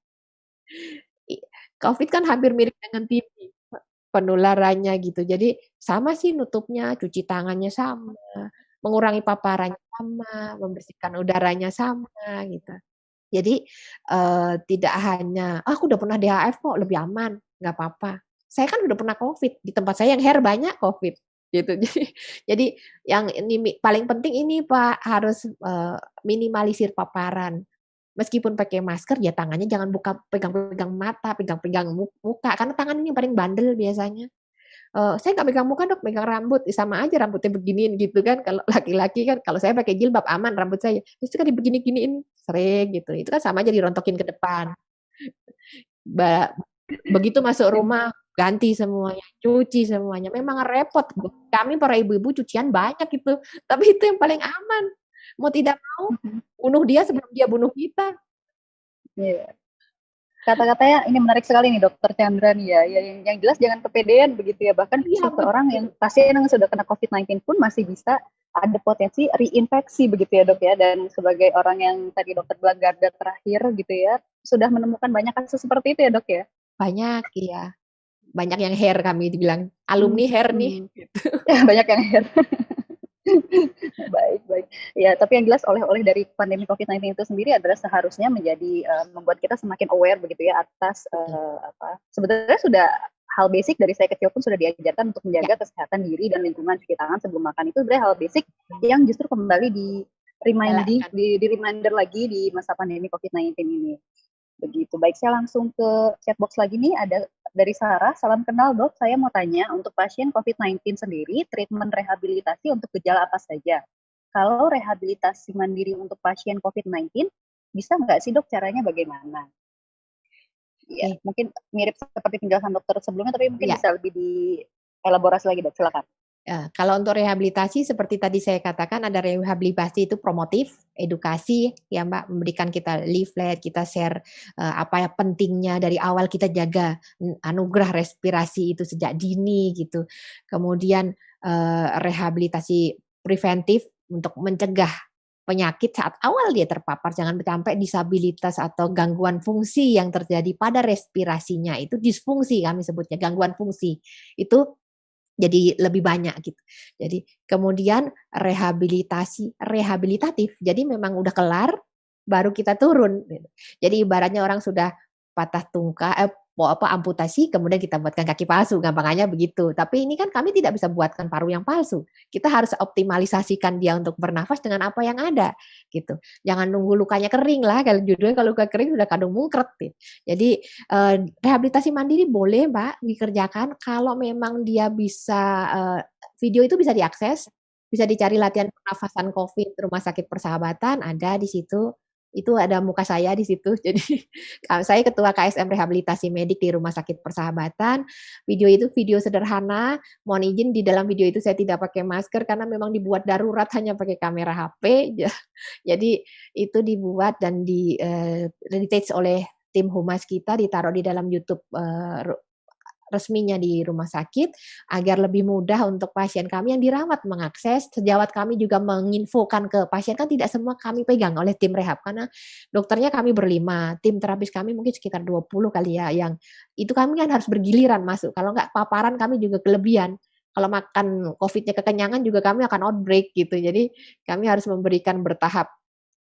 COVID kan hampir mirip dengan TB penularannya gitu. Jadi sama sih nutupnya, cuci tangannya sama, mengurangi paparannya sama, membersihkan udaranya sama gitu. Jadi tidak hanya, aku udah pernah DHF kok, lebih aman, nggak apa-apa. Saya kan udah pernah COVID, di tempat saya yang hair banyak COVID, gitu. Jadi yang ini paling penting ini Pak, harus minimalisir paparan. Meskipun pakai masker, ya tangannya jangan pegang-pegang mata, pegang-pegang muka, karena tangan ini yang paling bandel biasanya. Saya nggak pegang muka dok, pegang rambut, sama aja rambutnya beginiin gitu kan. Kalau laki-laki kan, kalau saya pakai jilbab aman rambut saya, itu kan dibegini-giniin sering gitu. Itu kan sama aja dirontokin ke depan. Begitu masuk rumah ganti semuanya, cuci semuanya. Memang repot. Kami para ibu-ibu cucian banyak itu, tapi itu yang paling aman. Mau tidak mau bunuh dia sebelum dia bunuh kita. Iya. Kata-katanya ini menarik sekali nih Dokter Chandra nih ya. Yang jelas jangan kepedean begitu ya. Bahkan seseorang yang pasien yang sudah kena COVID-19 pun masih bisa ada potensi reinfeksi begitu ya Dok ya. Dan sebagai orang yang tadi dokter bilang garda terakhir gitu ya, sudah menemukan banyak kasus seperti itu ya Dok ya? Banyak ya. Banyak yang hair kami dibilang. Alumni hair nih. Gitu. Ya, banyak yang hair. Baik. Ya, tapi yang jelas oleh dari pandemi COVID-19 itu sendiri adalah seharusnya menjadi membuat kita semakin aware begitu ya atas sebenarnya sudah hal basic dari saya kecil pun sudah diajarkan untuk menjaga kesehatan diri dan lingkungan cuci tangan sebelum makan, itu sebenarnya hal basic yang justru kembali di reminder lagi di masa pandemi COVID-19 ini. Begitu. Baik, saya langsung ke chatbox lagi nih, ada dari Sarah. Salam kenal dok, saya mau tanya untuk pasien COVID-19 sendiri, treatment rehabilitasi untuk gejala apa saja? Kalau rehabilitasi mandiri untuk pasien COVID-19, bisa nggak sih dok, caranya bagaimana? Ya, mungkin mirip seperti penjelasan dokter sebelumnya, tapi mungkin bisa lebih dielaborasi lagi dok, silakan. Ya, kalau untuk rehabilitasi seperti tadi saya katakan, ada rehabilitasi itu promotif, edukasi ya Mbak, memberikan kita leaflet, kita share apa ya pentingnya dari awal kita jaga anugerah respirasi itu sejak dini gitu. Kemudian rehabilitasi preventif untuk mencegah penyakit saat awal dia terpapar, jangan sampai disabilitas atau gangguan fungsi yang terjadi pada respirasinya itu disfungsi, kami sebutnya gangguan fungsi itu jadi lebih banyak gitu. Jadi kemudian rehabilitatif. Jadi memang udah kelar baru kita turun gitu. Jadi ibaratnya orang sudah patah tungkai amputasi kemudian kita buatkan kaki palsu, gampangannya begitu. Tapi ini kan kami tidak bisa buatkan paru yang palsu. Kita harus optimalisasikan dia untuk bernafas dengan apa yang ada gitu. Jangan nunggu lukanya kering lah, kalau judulnya kalau luka kering sudah kadung mungkret gitu. Jadi rehabilitasi mandiri boleh Mbak dikerjakan kalau memang dia bisa video itu bisa diakses, bisa dicari latihan pernafasan COVID Rumah Sakit Persahabatan ada di situ. Itu ada muka saya di situ. Jadi saya ketua KSM Rehabilitasi Medik di Rumah Sakit Persahabatan. Video itu video sederhana. Mohon izin di dalam video itu saya tidak pakai masker karena memang dibuat darurat hanya pakai kamera HP. Jadi itu dibuat dan retouch oleh tim humas kita, ditaruh di dalam YouTube resminya di rumah sakit agar lebih mudah untuk pasien kami yang dirawat mengakses. Sejawat kami juga menginfokan ke pasien, kan tidak semua kami pegang oleh tim rehab karena dokternya kami berlima, tim terapis kami mungkin sekitar 20 kali ya, yang itu kami kan harus bergiliran masuk. Kalau nggak paparan kami juga kelebihan. Kalau makan COVID-nya kekenyangan juga kami akan outbreak gitu. Jadi kami harus memberikan bertahap.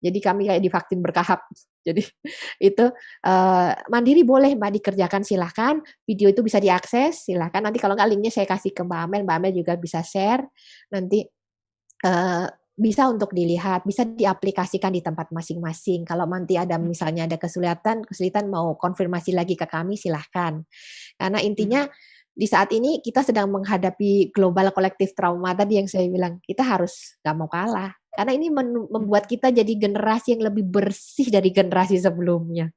Jadi kami kayak divaksin bertahap. Jadi itu mandiri boleh Mbak dikerjakan, silahkan. Video itu bisa diakses, silahkan. Nanti kalau nggak linknya saya kasih ke Mbak Amel juga bisa share. Nanti bisa untuk dilihat, bisa diaplikasikan di tempat masing-masing. Kalau nanti ada misalnya ada kesulitan mau konfirmasi lagi ke kami, silahkan. Karena intinya di saat ini kita sedang menghadapi global kolektif trauma tadi yang saya bilang, kita harus nggak mau kalah. Karena ini membuat kita jadi generasi yang lebih bersih dari generasi sebelumnya.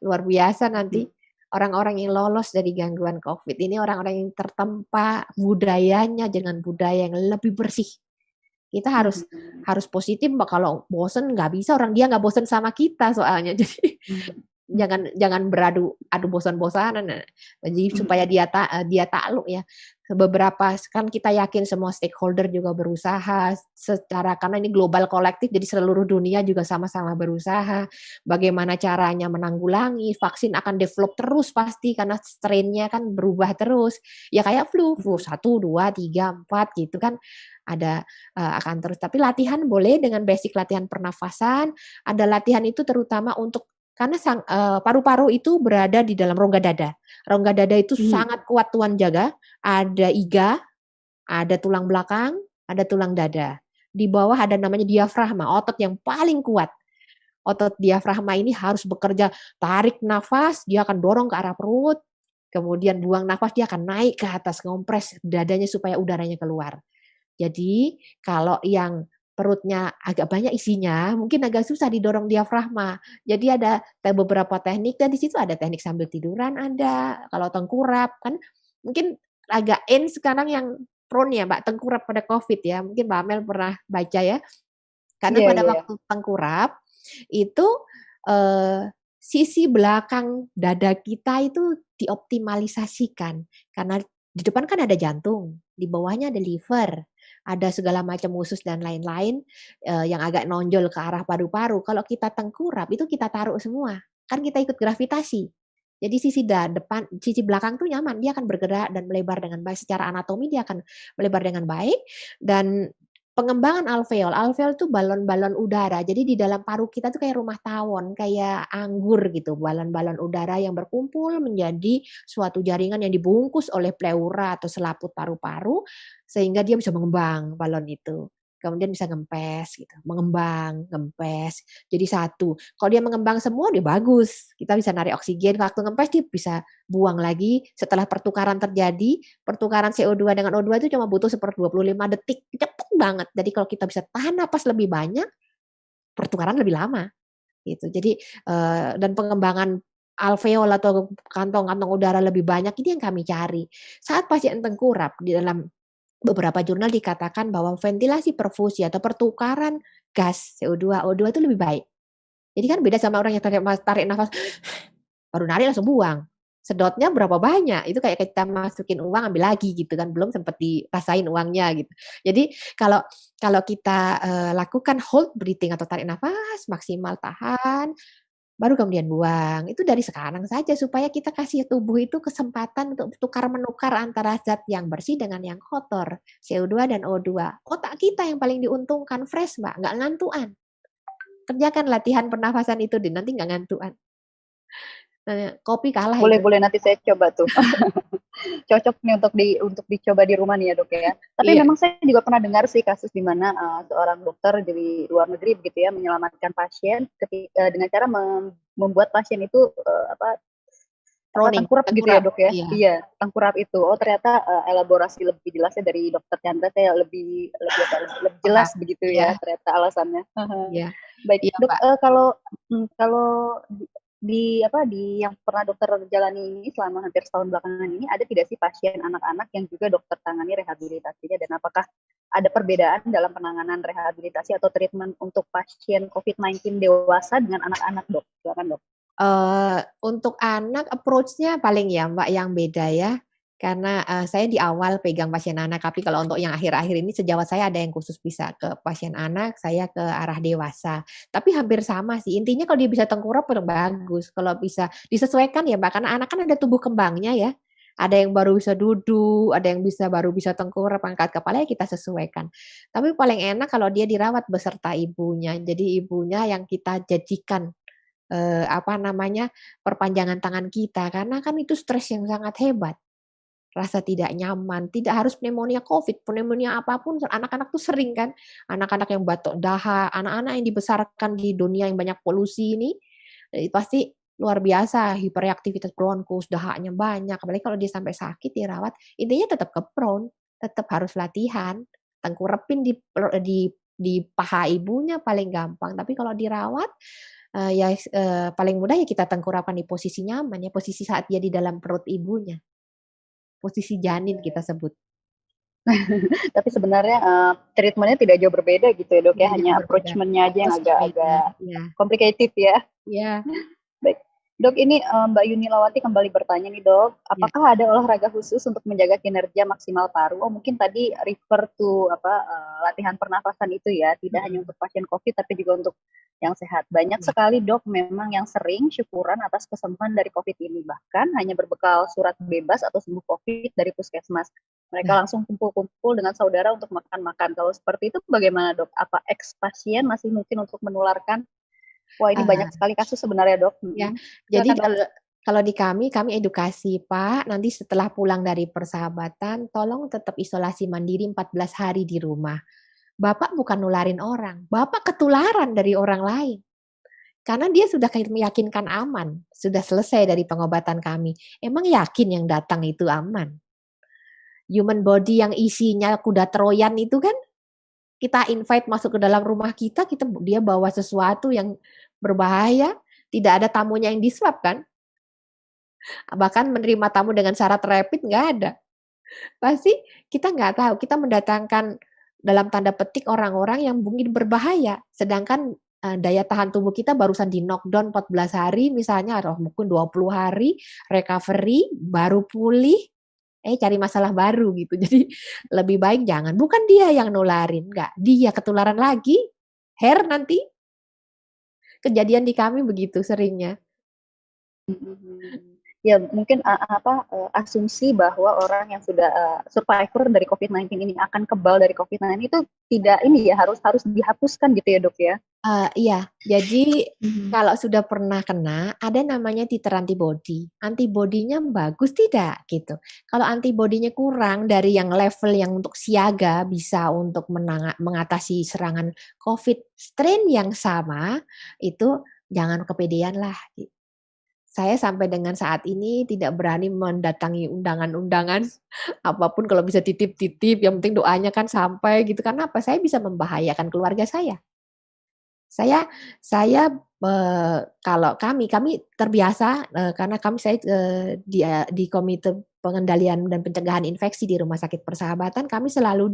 Luar biasa nanti orang-orang yang lolos dari gangguan COVID ini orang-orang yang tertempa budayanya dengan budaya yang lebih bersih. Kita harus positif, Mbak. Kalau bosen nggak bisa, orang dia nggak bosen sama kita soalnya. Jadi jangan beradu bosan-bosanan. Jadi supaya dia takluk ya. Beberapa kan kita yakin semua stakeholder juga berusaha secara, karena ini global kolektif, jadi seluruh dunia juga sama-sama berusaha bagaimana caranya menanggulangi. Vaksin akan develop terus pasti karena strain-nya kan berubah terus. Ya kayak flu 1, 2, 3, 4 gitu kan ada akan terus. Tapi latihan boleh dengan basic latihan pernafasan. Ada latihan itu terutama untuk karena paru-paru itu berada di dalam rongga dada. Rongga dada itu sangat kuat Tuan jaga. Ada iga, ada tulang belakang, ada tulang dada. Di bawah ada namanya diafragma, otot yang paling kuat. Otot diafragma ini harus bekerja, tarik nafas, dia akan dorong ke arah perut. Kemudian buang nafas, dia akan naik ke atas, ngompres dadanya supaya udaranya keluar. Jadi kalau yang perutnya agak banyak isinya, mungkin agak susah didorong diafragma. Jadi ada beberapa teknik, dan di situ ada teknik sambil tiduran ada, kalau tengkurap kan mungkin agak sekarang yang prone ya Mbak, tengkurap pada COVID ya. Mungkin Mbak Amel pernah baca ya. Karena pada waktu tengkurap itu sisi belakang dada kita itu dioptimalisasikan. Karena di depan kan ada jantung, di bawahnya ada liver, ada segala macam usus dan lain-lain yang agak nonjol ke arah paru-paru. Kalau kita tengkurap itu kita taruh semua, kan kita ikut gravitasi. Jadi sisi depan, sisi belakang tuh nyaman, dia akan bergerak dan melebar dengan baik. Secara anatomi dia akan melebar dengan baik. Dan pengembangan alveol itu balon-balon udara. Jadi di dalam paru kita tuh kayak rumah tawon, kayak anggur gitu, balon-balon udara yang berkumpul menjadi suatu jaringan yang dibungkus oleh pleura atau selaput paru-paru, sehingga dia bisa mengembang balon itu. Kemudian bisa ngempes gitu, mengembang, ngempes, jadi satu. Kalau dia mengembang semua, dia bagus. Kita bisa narik oksigen, waktu ngempes dia bisa buang lagi. Setelah pertukaran terjadi, pertukaran CO2 dengan O2 itu cuma butuh 25 detik, cepet banget. Jadi kalau kita bisa tahan napas lebih banyak, pertukaran lebih lama. Gitu. Jadi dan pengembangan alveol atau kantong-kantong udara lebih banyak, ini yang kami cari. Saat pasien tengkurap, di dalam beberapa jurnal dikatakan bahwa ventilasi perfusi atau pertukaran gas CO2, O2 itu lebih baik. Jadi kan beda sama orang yang tarik nafas, baru narik langsung buang. Sedotnya berapa banyak, itu kayak kita masukin uang ambil lagi gitu kan, belum sempat dirasain uangnya gitu. Jadi kalau kita lakukan hold breathing atau tarik nafas maksimal, tahan, baru kemudian buang. Itu dari sekarang saja supaya kita kasih tubuh itu kesempatan untuk tukar-menukar antara zat yang bersih dengan yang kotor, CO2 dan O2. Otak kita yang paling diuntungkan, fresh Mbak, nggak ngantuan. Kerjakan latihan pernafasan itu, nanti nggak ngantuan. Kopi kalah Boleh itu. nanti saya coba tuh. Cocok nih untuk dicoba di rumah nih ya Dok ya. Tapi memang saya juga pernah dengar sih kasus di mana seorang dokter dari luar negeri begitu ya menyelamatkan pasien dengan cara membuat pasien itu tengkurap gitu ya dok ya? Iya. Iya, tengkurap itu. Oh ternyata elaborasi lebih jelasnya dari dokter Chandra saya lebih jelas begitu ya Iya. ternyata alasannya. Iya. Baik Iya, dok, Mbak. kalau di yang pernah dokter jalani ini selama hampir setahun belakangan ini ada tidak sih pasien anak-anak yang juga dokter tangani rehabilitasinya, dan apakah ada perbedaan dalam penanganan rehabilitasi atau treatment untuk pasien COVID-19 dewasa dengan anak-anak dok? Silakan dok. Untuk anak approach-nya paling ya Mbak yang beda ya, karena, saya di awal pegang pasien anak, tapi kalau untuk yang akhir-akhir ini sejawat saya ada yang khusus bisa ke pasien anak, saya ke arah dewasa. Tapi hampir sama sih, intinya kalau dia bisa tengkurap udah bagus, kalau bisa disesuaikan ya Mbak, karena anak kan ada tumbuh kembangnya ya, ada yang baru bisa duduk, ada yang baru bisa tengkurap, angkat kepala, ya kita sesuaikan. Tapi paling enak kalau dia dirawat beserta ibunya, jadi ibunya yang kita jadikan perpanjangan tangan kita, karena kan itu stres yang sangat hebat. Rasa tidak nyaman, tidak harus pneumonia COVID, pneumonia apapun, anak-anak tuh sering kan, anak-anak yang batuk dahak, anak-anak yang dibesarkan di dunia yang banyak polusi ini, pasti luar biasa, hiperaktivitas bronkus, dahaknya banyak, apalagi kalau dia sampai sakit dirawat, intinya tetap ke prone, tetap harus latihan, tengkurepin di paha ibunya paling gampang, tapi kalau dirawat, paling mudah ya kita tengkurapkan di posisi nyaman ya, posisi saat dia di dalam perut ibunya. Posisi janin kita sebut. Tapi sebenarnya treatment-nya tidak jauh berbeda gitu ya dok ya, Tidak hanya jauh berbeda. approach-nya aja yang Terus beda, agak-agak iya. complicated ya. Iya. Baik. Dok, ini Mbak Yuni Lawati kembali bertanya nih dok, apakah ada olahraga khusus untuk menjaga kinerja maksimal paru? Oh mungkin tadi refer to latihan pernafasan itu ya, tidak hanya untuk pasien COVID tapi juga untuk yang sehat. Banyak sekali dok memang yang sering syukuran atas kesembuhan dari COVID ini, bahkan hanya berbekal surat bebas atau sembuh COVID dari puskesmas. Mereka langsung kumpul-kumpul dengan saudara untuk makan-makan. Kalau seperti itu bagaimana dok? Apa ex pasien masih mungkin untuk menularkan? Wah ini banyak sekali kasus sebenarnya dok. Ya, Silakan, jadi dok. kalau di kami edukasi Pak, nanti setelah pulang dari persahabatan, tolong tetap isolasi mandiri 14 hari di rumah. Bapak bukan nularin orang, Bapak ketularan dari orang lain. Karena dia sudah meyakinkan aman, sudah selesai dari pengobatan kami. Emang yakin yang datang itu aman? Human body yang isinya kuda Troyan itu kan, kita invite masuk ke dalam rumah kita dia bawa sesuatu yang berbahaya, tidak ada tamunya yang di-swab kan? Bahkan menerima tamu dengan syarat rapid nggak ada. Pasti kita nggak tahu, kita mendatangkan dalam tanda petik orang-orang yang mungkin berbahaya, sedangkan daya tahan tubuh kita barusan di knockdown 14 hari misalnya, atau mungkin 20 hari, recovery, baru pulih, cari masalah baru gitu. Jadi lebih baik jangan. Bukan dia yang nularin, enggak. Dia ketularan lagi, nanti. Kejadian di kami begitu seringnya. Ya mungkin asumsi bahwa orang yang sudah survivor dari COVID-19 ini akan kebal dari COVID-19 itu tidak harus dihapuskan gitu ya dok ya? Iya, jadi kalau sudah pernah kena, ada namanya titer antibody. Antibodinya bagus tidak gitu. Kalau antibodinya kurang dari yang level yang untuk siaga bisa untuk mengatasi serangan COVID strain yang sama, itu jangan kepedean lah. Saya sampai dengan saat ini tidak berani mendatangi undangan-undangan apapun, kalau bisa titip-titip, yang penting doanya kan sampai gitu. Karena apa? Saya bisa membahayakan keluarga saya. Saya kalau kami terbiasa karena saya di Komite Pengendalian dan Pencegahan Infeksi di Rumah Sakit Persahabatan, kami selalu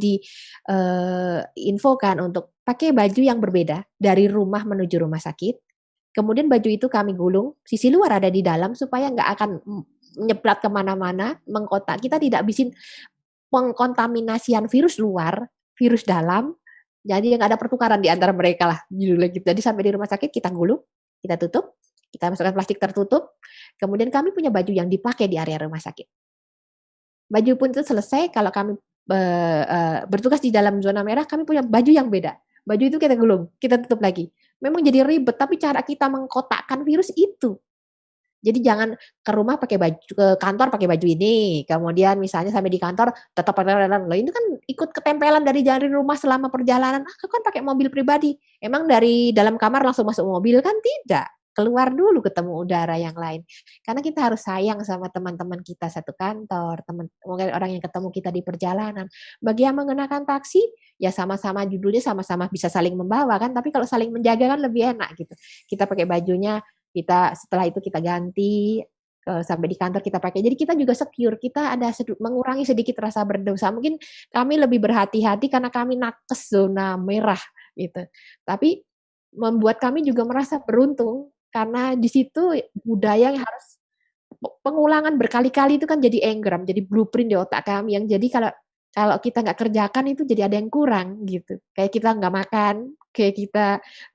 diinfokan untuk pakai baju yang berbeda dari rumah menuju rumah sakit. Kemudian baju itu kami gulung, sisi luar ada di dalam supaya nggak akan nyeplat kemana-mana, mengkotak. Kita tidak bikin pengkontaminasian virus luar, virus dalam. Jadi yang ada pertukaran di antara mereka lah. Jadi sampai di rumah sakit kita gulung, kita tutup, kita masukkan plastik tertutup. Kemudian kami punya baju yang dipakai di area rumah sakit. Baju pun itu selesai, kalau kami bertugas di dalam zona merah, kami punya baju yang beda. Baju itu kita gulung, kita tutup lagi. Memang jadi ribet, tapi cara kita mengkotakkan virus itu. Jadi jangan ke rumah pakai baju, ke kantor pakai baju ini, kemudian misalnya sampai di kantor tetap pakai ini kan ikut ketempelan dari rumah selama perjalanan. Aku kan pakai mobil pribadi. Emang dari dalam kamar langsung masuk mobil kan? Tidak. keluar dulu ketemu udara yang lain. Karena kita harus sayang sama teman-teman kita satu kantor, mungkin orang yang ketemu kita di perjalanan. Bagi yang mengenakan taksi, ya sama-sama judulnya sama-sama bisa saling membawa kan, tapi kalau saling menjaga kan lebih enak gitu. Kita pakai bajunya, kita setelah itu kita ganti, sampai di kantor kita pakai. Jadi kita juga secure, kita ada mengurangi sedikit rasa berdosa. Mungkin kami lebih berhati-hati karena kami nakes zona merah gitu. Tapi membuat kami juga merasa beruntung karena di situ budaya yang harus pengulangan berkali-kali itu kan jadi engram, jadi blueprint di otak kami yang jadi kalau kita nggak kerjakan itu jadi ada yang kurang gitu. Kayak kita nggak makan, kayak kita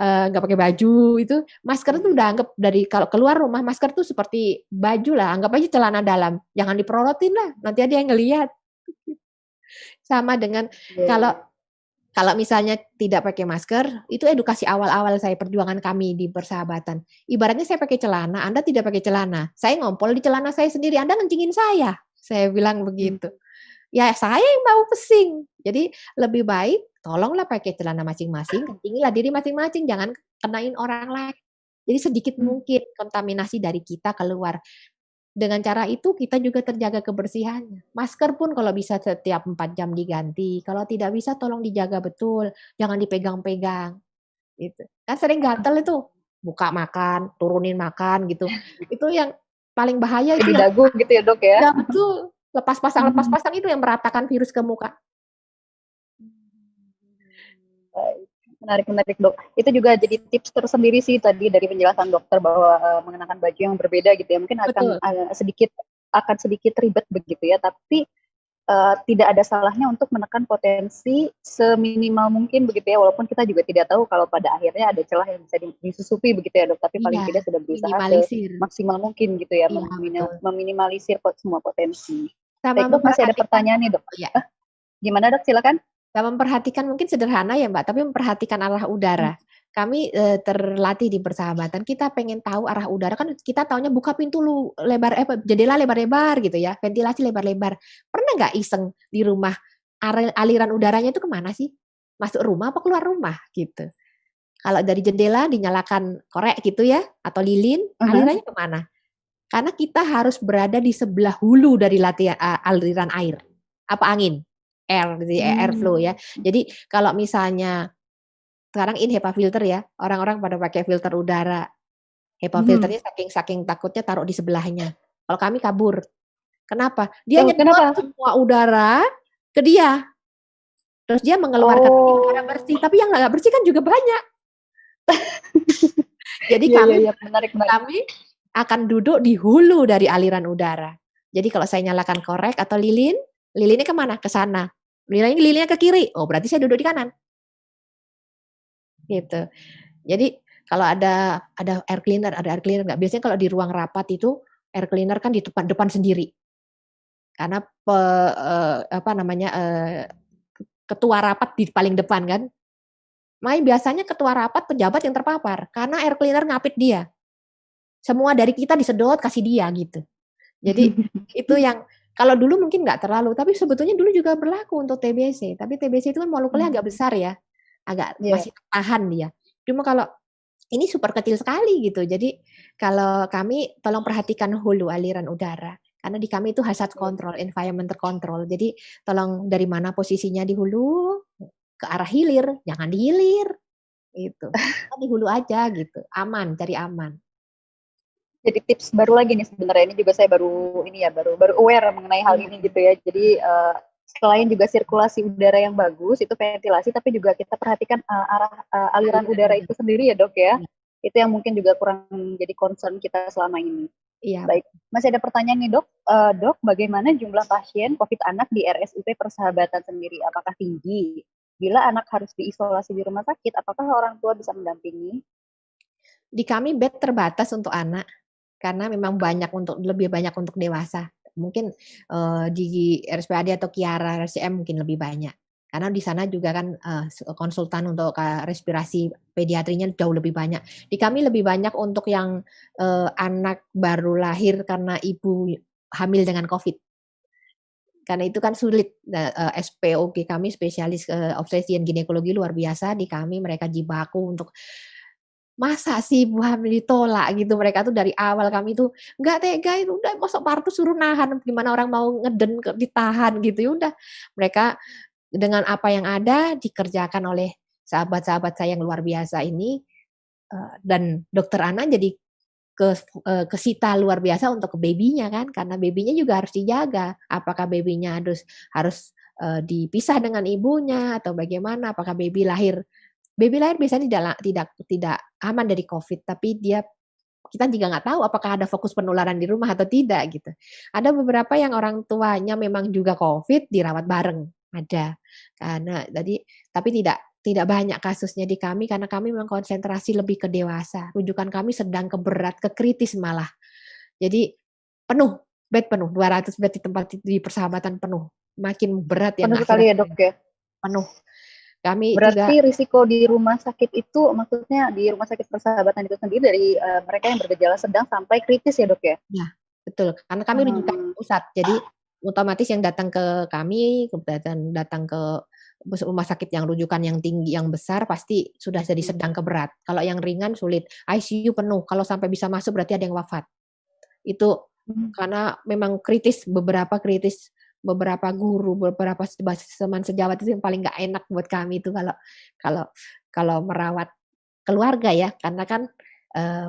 nggak pakai baju itu, masker itu udah anggap dari kalau keluar rumah masker tuh seperti baju lah, anggap aja celana dalam, jangan diperorotin lah, nanti ada yang ngelihat. Sama dengan kalau misalnya tidak pakai masker, itu edukasi awal-awal saya perjuangan kami di persahabatan. Ibaratnya saya pakai celana, Anda tidak pakai celana. Saya ngompol di celana saya sendiri, Anda ngencingin saya. Saya bilang begitu. Ya saya yang bau pesing. Jadi lebih baik tolonglah pakai celana masing-masing, kencingilah diri masing-masing, jangan kenain orang lain. Jadi sedikit mungkin kontaminasi dari kita keluar. Dengan cara itu kita juga terjaga kebersihannya. Masker pun kalau bisa setiap 4 jam diganti. Kalau tidak bisa tolong dijaga betul. Jangan dipegang-pegang. Gitu. Kan sering gatel itu. Buka makan, turunin makan gitu. Itu yang paling bahaya itu. Di dagu gitu ya dok ya? Ya betul. Lepas pasang itu yang meratakan virus ke muka. Menarik dok. Itu juga jadi tips tersendiri sih tadi dari penjelasan dokter bahwa mengenakan baju yang berbeda gitu ya. Mungkin akan sedikit ribet begitu ya, tapi tidak ada salahnya untuk menekan potensi seminimal mungkin begitu ya. Walaupun kita juga tidak tahu kalau pada akhirnya ada celah yang bisa disusupi begitu ya dok. Tapi paling tidak sudah berusaha maksimal mungkin gitu ya, meminimalisir semua potensi. Baik dok, masih ada pertanyaan nih dok. Ya. Gimana dok, silakan. Kita memperhatikan mungkin sederhana ya Mbak, tapi memperhatikan arah udara. Kami terlatih di persahabatan, kita pengen tahu arah udara, kan kita taunya buka pintu jendela lebar-lebar gitu ya, ventilasi lebar-lebar. Pernah nggak iseng di rumah aliran udaranya itu kemana sih? Masuk rumah apa keluar rumah gitu? Kalau dari jendela dinyalakan korek gitu ya, atau lilin, alirannya kemana? Karena kita harus berada di sebelah hulu dari aliran air. Apa angin? Air flow ya. Jadi kalau misalnya sekarang in HEPA filter ya, orang-orang pada pakai filter udara. HEPA filternya saking takutnya taruh di sebelahnya. Kalau kami kabur. Kenapa? Dia nyedot semua udara ke dia. Terus dia mengeluarkan udara bersih, tapi yang nggak bersih kan juga banyak. Jadi kami akan duduk di hulu dari aliran udara. Jadi kalau saya nyalakan korek atau lilinnya kemana? Ke sana. Lilinnya ke kiri. Oh, berarti saya duduk di kanan. Gitu. Jadi kalau ada air cleaner nggak? Biasanya kalau di ruang rapat itu air cleaner kan di depan sendiri. Karena ketua rapat di paling depan kan. Biasanya ketua rapat pejabat yang terpapar karena air cleaner ngapit dia. Semua dari kita disedot kasih dia gitu. Jadi itu yang kalau dulu mungkin nggak terlalu, tapi sebetulnya dulu juga berlaku untuk TBC. Tapi TBC itu kan molekulnya agak besar ya, masih tahan dia. Cuma kalau ini super kecil sekali gitu. Jadi kalau kami tolong perhatikan hulu aliran udara. Karena di kami itu hazard control, environmental control. Jadi tolong dari mana posisinya di hulu ke arah hilir, jangan di hilir. Gitu. Di hulu aja gitu. Aman, cari aman. Jadi tips baru lagi nih sebenarnya, ini juga saya baru aware mengenai hal ini gitu ya. Jadi selain juga sirkulasi udara yang bagus, itu ventilasi, tapi juga kita perhatikan aliran udara itu sendiri ya dok ya. Itu yang mungkin juga kurang jadi concern kita selama ini. Iya. Baik, masih ada pertanyaan nih dok. Dok, bagaimana jumlah pasien COVID anak di RSUP Persahabatan sendiri? Apakah tinggi? Bila anak harus diisolasi di rumah sakit, apakah orang tua bisa mendampingi? Di kami bed terbatas untuk anak. Karena memang lebih banyak untuk dewasa. Mungkin di RSPAD atau Kiara RSCM mungkin lebih banyak. Karena di sana juga kan konsultan untuk respirasi pediatrinya jauh lebih banyak. Di kami lebih banyak untuk yang anak baru lahir karena ibu hamil dengan COVID. Karena itu kan sulit. SPOG kami spesialis obstetri dan ginekologi luar biasa. Di kami mereka jibaku untuk masa sih ibu hamil ditolak gitu. Mereka tuh dari awal kami tuh nggak tega, itu udah masuk partu suruh nahan, gimana orang mau ngeden ditahan gitu. Ya udah, mereka dengan apa yang ada dikerjakan oleh sahabat-sahabat saya yang luar biasa ini, dan dokter Ana jadi kesita luar biasa untuk ke babynya kan, karena babynya juga harus dijaga. Apakah babynya harus dipisah dengan ibunya atau bagaimana? Apakah baby lahir biasanya tidak aman dari COVID, tapi kita juga nggak tahu apakah ada fokus penularan di rumah atau tidak gitu. Ada beberapa yang orang tuanya memang juga COVID dirawat bareng, ada. Karena tapi tidak banyak kasusnya di kami karena kami memang konsentrasi lebih ke dewasa. Rujukan kami sedang ke berat, ke kritis malah. Jadi penuh, bed penuh, 200 bed di tempat di persahabatan penuh. Makin berat yang Penuh sekali ya dok ya. penuh. Kami Berarti juga risiko di rumah sakit itu, maksudnya di rumah sakit persahabatan itu sendiri dari mereka yang bergejala sedang sampai kritis ya dok ya? ya betul, karena kami rujukan pusat, jadi otomatis yang datang ke kami, datang ke rumah sakit yang rujukan yang tinggi, yang besar pasti sudah jadi sedang ke berat. Kalau yang ringan sulit, ICU penuh. Kalau sampai bisa masuk berarti ada yang wafat. Itu karena memang kritis, beberapa guru, beberapa teman sejawat itu yang paling nggak enak buat kami itu kalau merawat keluarga ya, karena kan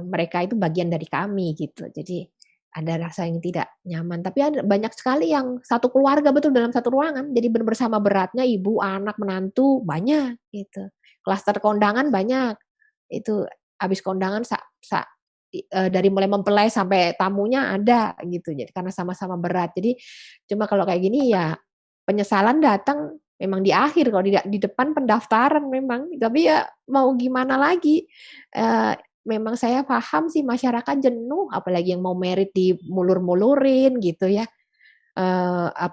mereka itu bagian dari kami gitu. Jadi ada rasa yang tidak nyaman. Tapi ada banyak sekali yang satu keluarga betul dalam satu ruangan. Jadi bersama beratnya ibu, anak, menantu banyak gitu. Klaster kondangan banyak. Itu habis kondangan dari mulai mempelai sampai tamunya ada gitu. Jadi karena sama-sama berat. Jadi cuma kalau kayak gini ya penyesalan datang memang di akhir, kalau di depan pendaftaran memang. Tapi ya mau gimana lagi? Memang saya paham sih masyarakat jenuh, apalagi yang mau merit dimulur-mulurin gitu ya.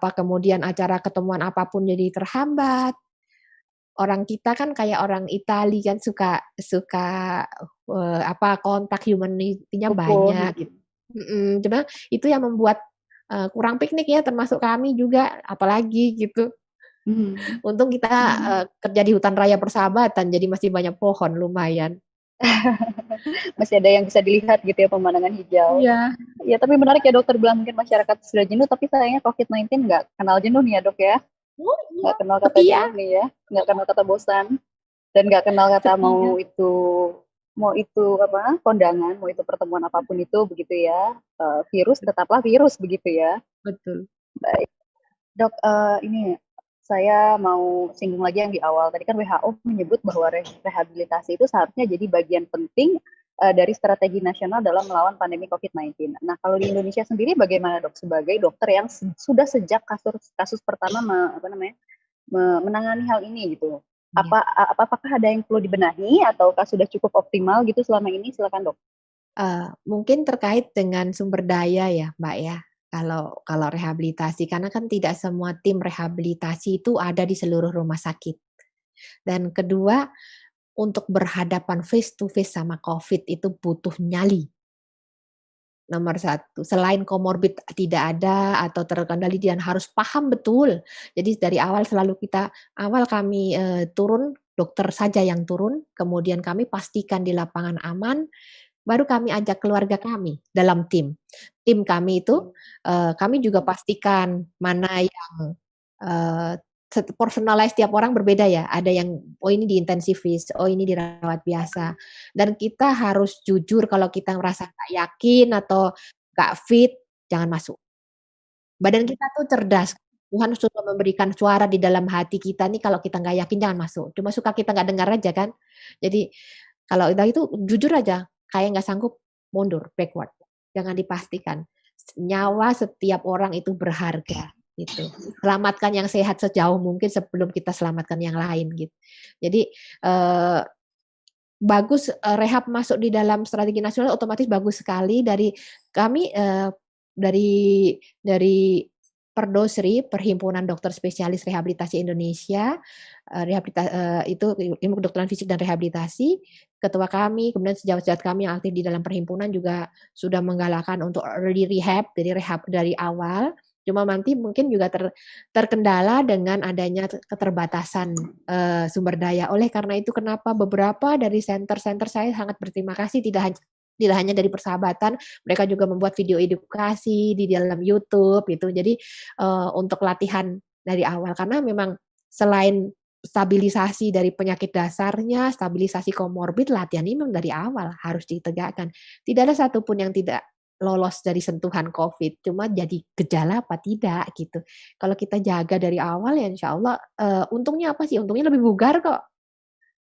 Kemudian acara ketemuan apapun jadi terhambat. Orang kita kan kayak orang Itali kan suka kontak humanity-nya banyak gitu. Cuma itu yang membuat kurang piknik ya, termasuk kami juga, apalagi gitu. Untung kita kerja di hutan raya persahabatan, jadi masih banyak pohon lumayan. Masih ada yang bisa dilihat gitu ya, pemandangan hijau. Iya. Ya, tapi menarik ya dokter bilang mungkin masyarakat sudah jenuh, tapi sayangnya COVID-19 nggak kenal jenuh nih ya dok ya. Nggak kenal kata jenuh nih ya, nggak kenal kata bosan, dan nggak kenal kata mau itu kondangan, mau itu pertemuan apapun itu begitu ya. Virus tetaplah virus begitu ya. Betul. Baik. Dok, ini saya mau singgung lagi yang di awal. Tadi kan WHO menyebut bahwa rehabilitasi itu seharusnya jadi bagian penting dari strategi nasional dalam melawan pandemi COVID-19. Nah, kalau di Indonesia sendiri bagaimana dok? Sebagai dokter yang sudah sejak kasus pertama menangani hal ini gitu. Apakah ada yang perlu dibenahi ataukah sudah cukup optimal gitu selama ini? Silakan dok. Mungkin terkait dengan sumber daya ya Mbak ya. Kalau rehabilitasi, karena kan tidak semua tim rehabilitasi itu ada di seluruh rumah sakit. Dan kedua, untuk berhadapan face to face sama COVID itu butuh nyali. Nomor satu, selain komorbid tidak ada atau terkendali dan harus paham betul. Jadi dari awal kami turun, dokter saja yang turun, kemudian kami pastikan di lapangan aman, baru kami ajak keluarga kami dalam tim. Tim kami itu kami juga pastikan mana yang personalize, tiap orang berbeda ya. Ada yang ini diintensivis, ini dirawat biasa. Dan kita harus jujur kalau kita merasa nggak yakin atau nggak fit, jangan masuk. Badan kita tuh cerdas. Tuhan sudah memberikan suara di dalam hati kita nih, kalau kita nggak yakin jangan masuk. Cuma suka kita nggak dengar aja kan. Jadi kalau itu jujur aja. Kayak nggak sanggup, mundur, backward. Jangan dipastikan. Nyawa setiap orang itu berharga. Gitu. Selamatkan yang sehat sejauh mungkin sebelum kita selamatkan yang lain. Gitu. Jadi bagus rehab masuk di dalam strategi nasional, otomatis bagus sekali. Dari kami, dari Perdosri, Perhimpunan Dokter Spesialis Rehabilitasi Indonesia, itu ilmu kedokteran fisik dan rehabilitasi, ketua kami, kemudian sejawat-sejawat kami yang aktif di dalam perhimpunan juga sudah menggalakkan untuk early rehab, jadi rehab dari awal, Cuma nanti mungkin juga terkendala dengan adanya keterbatasan sumber daya. Oleh karena itu kenapa beberapa dari center-center saya sangat berterima kasih tidak hanya dari persahabatan, mereka juga membuat video edukasi di dalam YouTube gitu. Jadi untuk latihan dari awal karena memang selain stabilisasi dari penyakit dasarnya, stabilisasi komorbid, latihan ini memang dari awal harus ditegakkan. Tidak ada satupun yang tidak lolos dari sentuhan COVID, cuma jadi gejala apa tidak gitu. Kalau kita jaga dari awal ya insya Allah, untungnya apa sih? Untungnya lebih bugar kok.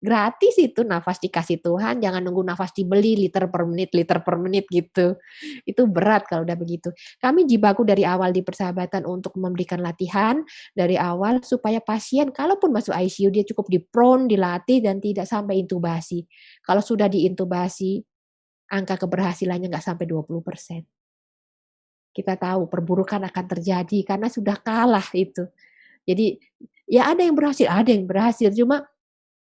Gratis itu nafas dikasih Tuhan, jangan nunggu nafas dibeli liter per menit gitu. Itu berat kalau udah begitu. Kami jibaku dari awal di persahabatan untuk memberikan latihan dari awal supaya pasien kalaupun masuk ICU dia cukup di-prone, dilatih dan tidak sampai intubasi. Kalau sudah diintubasi, angka keberhasilannya nggak sampai 20%. Kita tahu perburukan akan terjadi karena sudah kalah itu. Jadi ya ada yang berhasil, cuma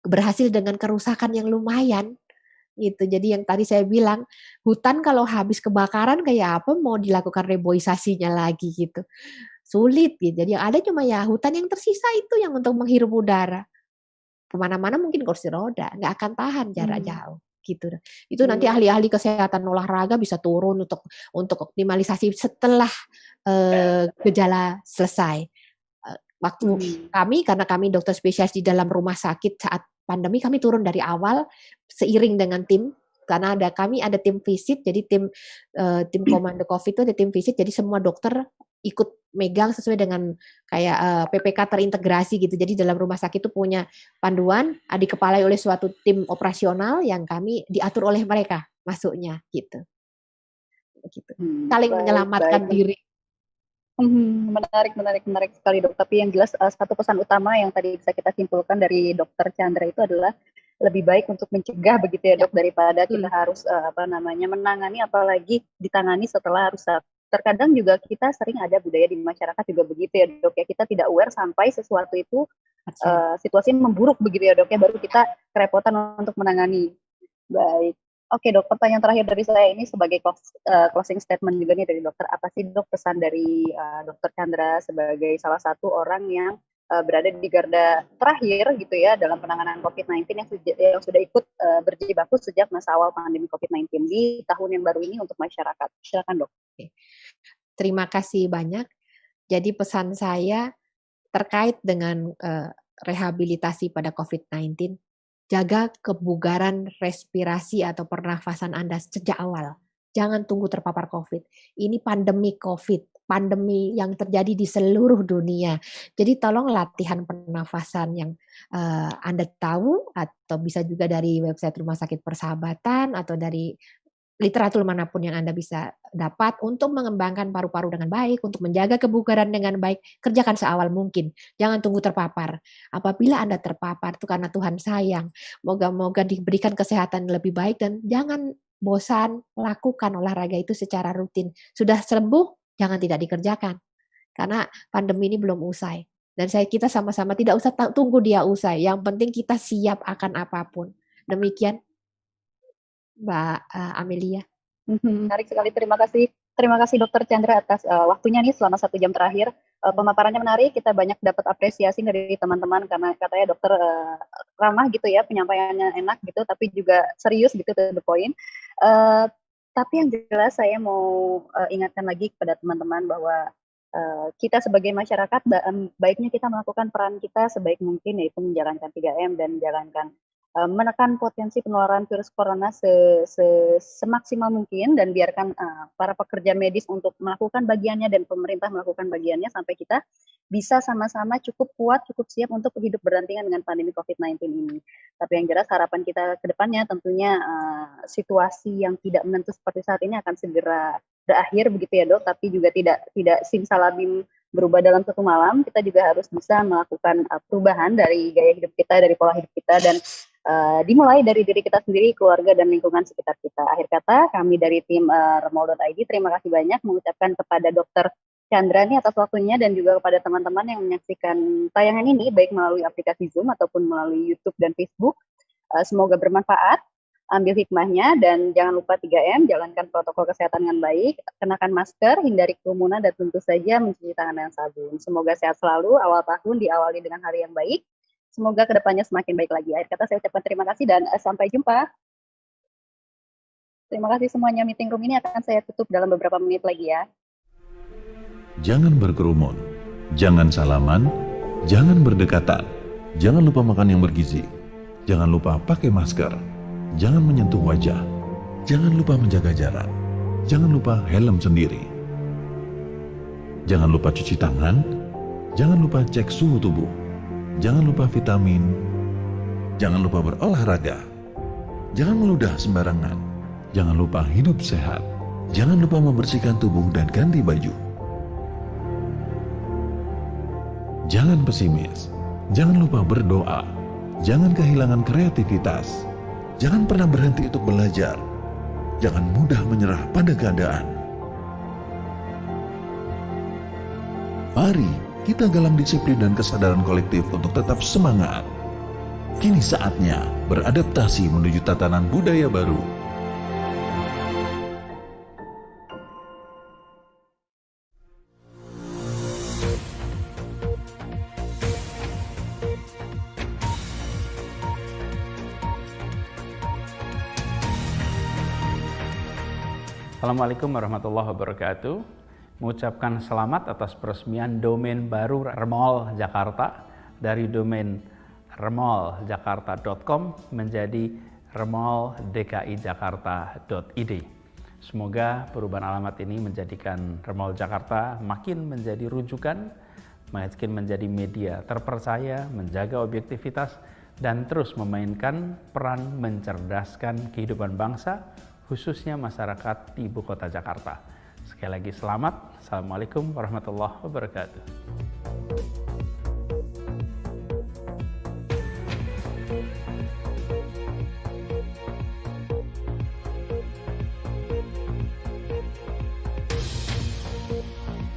berhasil dengan kerusakan yang lumayan gitu. Jadi yang tadi saya bilang, hutan kalau habis kebakaran kayak apa mau dilakukan reboisasinya lagi gitu. Sulit gitu. Jadi yang ada cuma ya hutan yang tersisa itu yang untuk menghirup udara. Kemana-mana mungkin kursi roda, nggak akan tahan jarak jauh gitu. Itu nanti ahli-ahli kesehatan olahraga bisa turun untuk optimalisasi setelah gejala selesai. Waktu karena kami dokter spesialis di dalam rumah sakit saat pandemi, kami turun dari awal seiring dengan tim karena kami ada tim visit, jadi tim komando COVID itu ada tim visit, jadi semua dokter ikut megang sesuai dengan kayak PPK terintegrasi gitu. Jadi dalam rumah sakit itu punya panduan, dikepalai oleh suatu tim operasional yang kami diatur oleh mereka masuknya gitu. Saling menyelamatkan diri. Menarik sekali dok. Tapi yang jelas satu pesan utama yang tadi bisa kita simpulkan dari Dokter Chandra itu adalah lebih baik untuk mencegah begitu ya dok daripada kita harus menangani apalagi ditangani setelah rusak. Terkadang juga kita sering ada budaya di masyarakat juga begitu ya dok ya, kita tidak aware sampai sesuatu itu situasi memburuk begitu ya dok ya, baru kita kerepotan untuk menangani. Baik. Oke dok, pertanyaan terakhir dari saya ini sebagai closing statement juga nih dari dokter. Apa sih dok pesan dari Dokter Chandra sebagai salah satu orang yang berada di garda terakhir gitu ya dalam penanganan COVID-19 yang sudah ikut berjibaku sejak masa awal pandemi COVID-19 di tahun yang baru ini untuk masyarakat. Silakan dok. Terima kasih banyak. Jadi pesan saya terkait dengan rehabilitasi pada COVID-19, jaga kebugaran respirasi atau pernafasan Anda sejak awal. Jangan tunggu terpapar COVID. Ini pandemi COVID, pandemi yang terjadi di seluruh dunia. Jadi tolong latihan pernafasan yang Anda tahu, atau bisa juga dari website Rumah Sakit Persahabatan, atau dari literatur manapun yang Anda bisa dapat untuk mengembangkan paru-paru dengan baik, untuk menjaga kebugaran dengan baik. Kerjakan seawal mungkin. Jangan tunggu terpapar. Apabila Anda terpapar, itu karena Tuhan sayang. Moga-moga diberikan kesehatan lebih baik dan jangan bosan, lakukan olahraga itu secara rutin. Sudah sembuh, jangan tidak dikerjakan. Karena pandemi ini belum usai. Dan kita sama-sama tidak usah tunggu dia usai. Yang penting kita siap akan apapun. Demikian Mbak Amelia. Menarik sekali, terima kasih Dokter Chandra atas waktunya nih selama 1 jam terakhir. Pemaparannya menarik, kita banyak dapat apresiasi dari teman-teman karena katanya dokter ramah gitu ya, penyampaiannya enak gitu, tapi juga serius gitu to the point. Tapi yang jelas saya mau ingatkan lagi kepada teman-teman bahwa kita sebagai masyarakat baiknya kita melakukan peran kita sebaik mungkin, yaitu menjalankan 3M dan menjalankan menekan potensi penularan virus corona semaksimal mungkin dan biarkan para pekerja medis untuk melakukan bagiannya dan pemerintah melakukan bagiannya sampai kita bisa sama-sama cukup kuat, cukup siap untuk hidup berdampingan dengan pandemi COVID-19 ini. Tapi yang jelas harapan kita ke depannya tentunya situasi yang tidak menentu seperti saat ini akan segera berakhir begitu ya dok, tapi juga tidak simsalabim berubah dalam satu malam. Kita juga harus bisa melakukan perubahan dari gaya hidup kita, dari pola hidup kita, dan dimulai dari diri kita sendiri, keluarga, dan lingkungan sekitar kita. Akhir kata, kami dari tim remol.id terima kasih banyak mengucapkan kepada Dokter Chandra nih atas waktunya dan juga kepada teman-teman yang menyaksikan tayangan ini baik melalui aplikasi Zoom ataupun melalui YouTube dan Facebook. Semoga bermanfaat. ambil hikmahnya dan jangan lupa 3M, jalankan protokol kesehatan dengan baik, kenakan masker, hindari kerumunan dan tentu saja mencuci tangan dengan sabun. Semoga sehat selalu, awal tahun diawali dengan hari yang baik. Semoga kedepannya semakin baik lagi. Akhir kata saya ucapkan terima kasih dan sampai jumpa. Terima kasih semuanya. Meeting room ini akan saya tutup dalam beberapa menit lagi ya. Jangan berkerumun, jangan salaman, jangan berdekatan, jangan lupa makan yang bergizi, jangan lupa pakai masker, jangan menyentuh wajah, jangan lupa menjaga jarak, jangan lupa helm sendiri. Jangan lupa cuci tangan, jangan lupa cek suhu tubuh, jangan lupa vitamin, jangan lupa berolahraga, jangan meludah sembarangan, jangan lupa hidup sehat, jangan lupa membersihkan tubuh dan ganti baju. Jangan pesimis, jangan lupa berdoa, jangan kehilangan kreativitas, jangan pernah berhenti untuk belajar, jangan mudah menyerah pada keadaan. Mari kita galang disiplin dan kesadaran kolektif untuk tetap semangat. Kini saatnya beradaptasi menuju tatanan budaya baru. Assalamualaikum warahmatullahi wabarakatuh. Mengucapkan selamat atas peresmian domain baru Remol Jakarta dari domain remoljakarta.com menjadi remoldkijakarta.id. Semoga perubahan alamat ini menjadikan Remol Jakarta makin menjadi rujukan, makin menjadi media terpercaya, menjaga objektivitas, dan terus memainkan peran mencerdaskan kehidupan bangsa, khususnya masyarakat di Ibu Kota Jakarta. Sekali lagi selamat. Assalamualaikum warahmatullahi wabarakatuh.